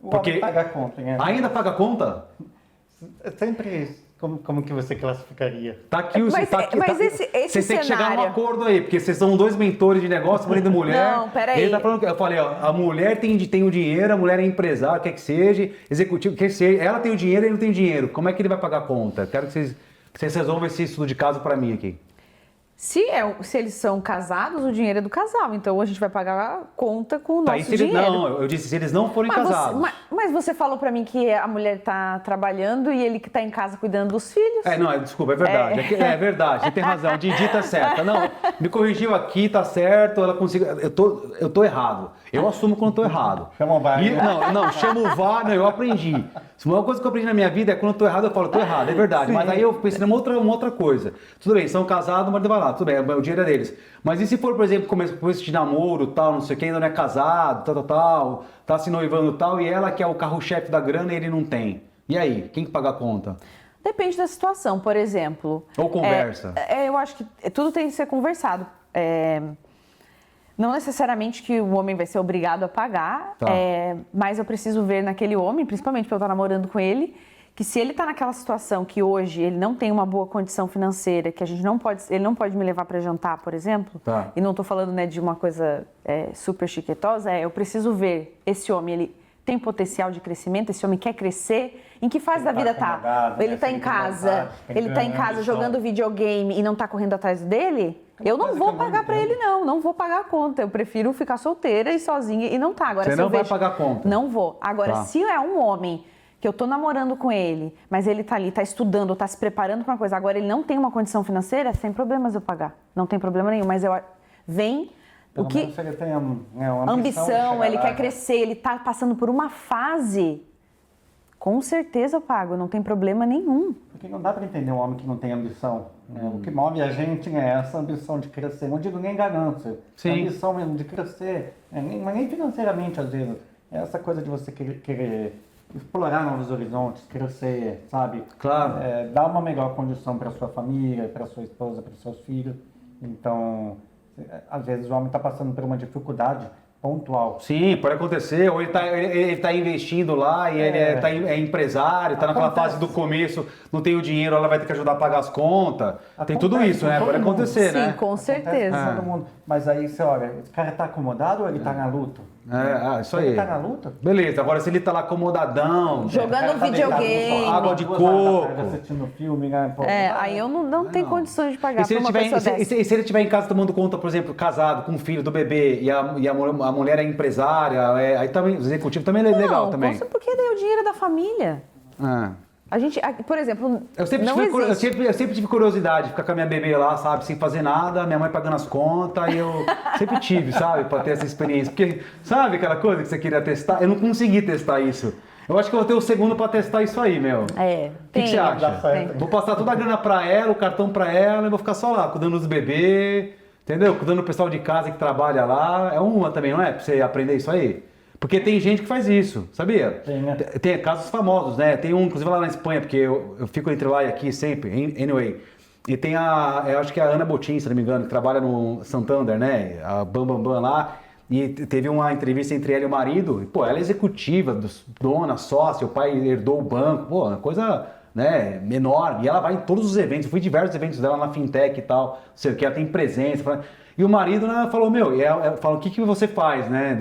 O Porque- homem paga a conta, né? Ainda paga a conta? É sempre como que você classificaria? Tá aqui o Mas- tá aqui, mas tá, esse vocês têm que chegar num cenário- acordo aí, porque vocês são dois mentores de negócio, marido e mulher. Não, peraí. Ele tá falando que eu falei, ó, a mulher tem o dinheiro, a mulher é empresária, quer que seja, executivo, quer que seja, ela tem o dinheiro, ele não tem dinheiro. Como é que ele vai pagar a conta? Quero que vocês resolvam esse estudo de caso pra mim aqui. Se eles são casados, o dinheiro é do casal. Então a gente vai pagar a conta com o Tá, e nosso se eles, dinheiro. não, eu disse se eles não forem Mas casados. mas você falou pra mim que a mulher tá trabalhando e ele que tá em casa cuidando dos filhos. Desculpa, é verdade. É verdade, você tem razão. Didi tá certa. Não, me corrigiu aqui, tá certo, ela conseguiu. Eu tô errado. Eu assumo quando eu tô errado. Chama o VAR, E- né? Não, chama o VAR, não, eu aprendi. Se uma coisa que eu aprendi na minha vida é quando eu tô errado, eu falo, tô errado, é verdade. Mas aí eu pensei numa outra coisa. Tudo bem, são casados, mas vai lá, tudo bem, o dinheiro é deles. Mas e se for, por exemplo, começo de namoro, tal, não sei o que, ainda não é casado, tal, tá se noivando tal, e ela que é o carro-chefe da grana e ele não tem. E aí, quem que paga a conta? Depende da situação, por exemplo. Ou conversa? Eu acho que tudo tem que ser conversado. Não necessariamente que o homem vai ser obrigado a pagar, Tá. mas eu preciso ver naquele homem, principalmente porque eu estou namorando com ele, que se ele está naquela situação que hoje ele não tem uma boa condição financeira, que ele não pode me levar para jantar, por exemplo, Tá. e não estou falando, né, de uma coisa super chiquetosa, eu preciso ver esse homem, ele tem potencial de crescimento, esse homem quer crescer, em que fase Ele da tá vida tá? acomodado, Ele né? está Se em ele tem casa, vontade, tem ele está em grana, casa ambição. jogando videogame e não está correndo atrás dele? É uma Eu não coisa vou que eu não pagar para entendo. ele, não vou pagar a conta. Eu prefiro ficar solteira e sozinha e não tá. Agora, Você se eu não vai vejo- pagar a conta? Não vou. Agora, Tá. se é um homem que eu tô namorando com ele, mas ele tá ali, tá estudando, tá se preparando para uma coisa, agora ele não tem uma condição financeira, sem problemas eu pagar. Não tem problema nenhum, mas vem Pelo o que menos ele tem uma ambição, de chegar ele lá. quer crescer, ele tá passando por uma fase. Com certeza eu pago, não tem problema nenhum. Porque não dá para entender um homem que não tem ambição. Né? O que move a gente é essa ambição de crescer. Não digo nem ganância. Sim. É a ambição mesmo de crescer. Mas nem financeiramente, às vezes. É essa coisa de você querer explorar novos horizontes, crescer, sabe? Claro. Dar uma melhor condição para sua família, para sua esposa, para seus filhos. Às vezes o homem está passando por uma dificuldade pontual. Sim, pode acontecer. Ou ele tá investindo lá e ele é empresário, tá naquela Acontece. fase do começo, não tem o dinheiro, ela vai ter que ajudar a pagar as contas. Tem tudo Acontece isso, né? com Pode todo mundo. acontecer, Sim, né? com Acontece certeza. com todo mundo. Mas aí você olha, esse cara tá acomodado ou ele tá na luta? Isso Se aí. ele tá na luta, Beleza, agora se ele tá lá acomodadão, Jogando o cara tá deitado no videogame. sofá, Água de 2 horas da coco. tarde assistindo filme, né? Pô, Aí eu não tenho condições de pagar E se, pra ele uma tiver, pessoa dessa. e se ele estiver em casa tomando conta, por exemplo, casado, com um filho do bebê, e a mulher é empresária, aí também, o executivo também é legal também. Porque daí é o dinheiro da família. A gente, por exemplo, Eu sempre, não tive, existe. eu sempre tive curiosidade de ficar com a minha bebê lá, sabe, sem fazer nada, minha mãe pagando as contas, e eu sempre tive, sabe, pra ter essa experiência. Porque, sabe aquela coisa que você queria testar? Eu não consegui testar isso. Eu acho que eu vou ter o segundo pra testar isso aí, meu. O que você dá acha? certo. Vou passar toda a grana pra ela, o cartão pra ela, e vou ficar só lá, cuidando dos bebês, entendeu? Cuidando do pessoal de casa que trabalha lá. É uma também, não é? Pra você aprender isso aí. Porque tem gente que faz isso, sabia? Tem, né? Tem casos famosos, né? Tem um, inclusive lá na Espanha, porque eu fico entre lá e aqui sempre, anyway. E tem eu acho que é a Ana Botín, se não me engano, que trabalha no Santander, né? A Bam Bam Bam lá. E teve uma entrevista entre ela e o marido. E, pô, ela é executiva, dona, sócia, o pai herdou o banco. Pô, uma coisa né, enorme, e ela vai em todos os eventos, eu fui em diversos eventos dela na Fintech e tal, não sei o que, ela tem presença, e o marido, né, falou, meu, falou, o que você faz, né,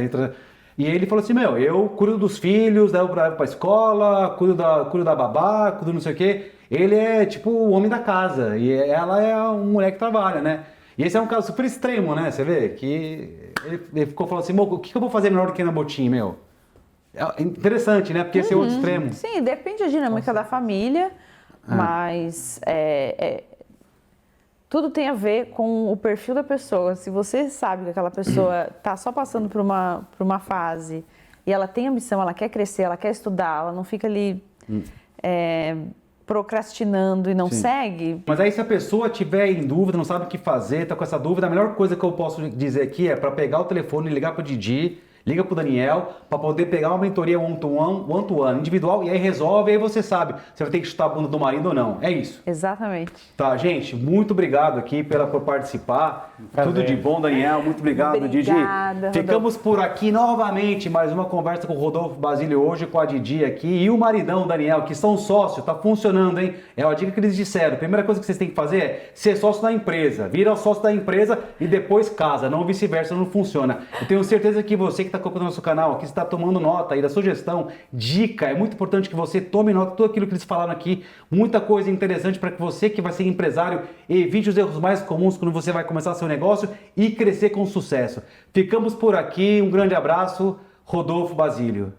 e ele falou assim, meu, eu cuido dos filhos, levo pra escola, cuido da babá, cuido não sei o que, ele é tipo o homem da casa, e ela é uma mulher que trabalha, né, e esse é um caso super extremo, né, você vê, que ele ficou falando assim, o que eu vou fazer melhor do que na Botim, meu? É interessante, né? Porque esse é outro extremo. Sim, depende da dinâmica da família, mas tudo tem a ver com o perfil da pessoa. Se você sabe que aquela pessoa está só passando por uma fase e ela tem ambição, ela quer crescer, ela quer estudar, ela não fica ali procrastinando e não segue. Mas aí se a pessoa tiver em dúvida, não sabe o que fazer, tá com essa dúvida, a melhor coisa que eu posso dizer aqui é para pegar o telefone e ligar para o Didi, liga pro Daniel para poder pegar uma mentoria one-to-one, individual, e aí resolve, e aí você sabe se vai ter que chutar a bunda do marido ou não. É isso. Exatamente. Tá, gente, muito obrigado aqui por participar. Prazer. Tudo de bom, Daniel. Muito obrigado, Didi. Obrigada, Ficamos por aqui novamente, mais uma conversa com o Rodolfo Basílio hoje, com a Didi aqui e o maridão, Daniel, que são sócios. Tá funcionando, hein? É a dica que eles disseram. A primeira coisa que vocês têm que fazer é ser sócio da empresa. Vira sócio da empresa e depois casa. Não vice-versa, não funciona. Eu tenho certeza que você que está acompanhando o nosso canal, que está tomando nota aí da sugestão, dica, é muito importante que você tome nota de tudo aquilo que eles falaram aqui, muita coisa interessante para que você que vai ser empresário evite os erros mais comuns quando você vai começar seu negócio e crescer com sucesso. Ficamos por aqui, um grande abraço, Rodolfo Basílio.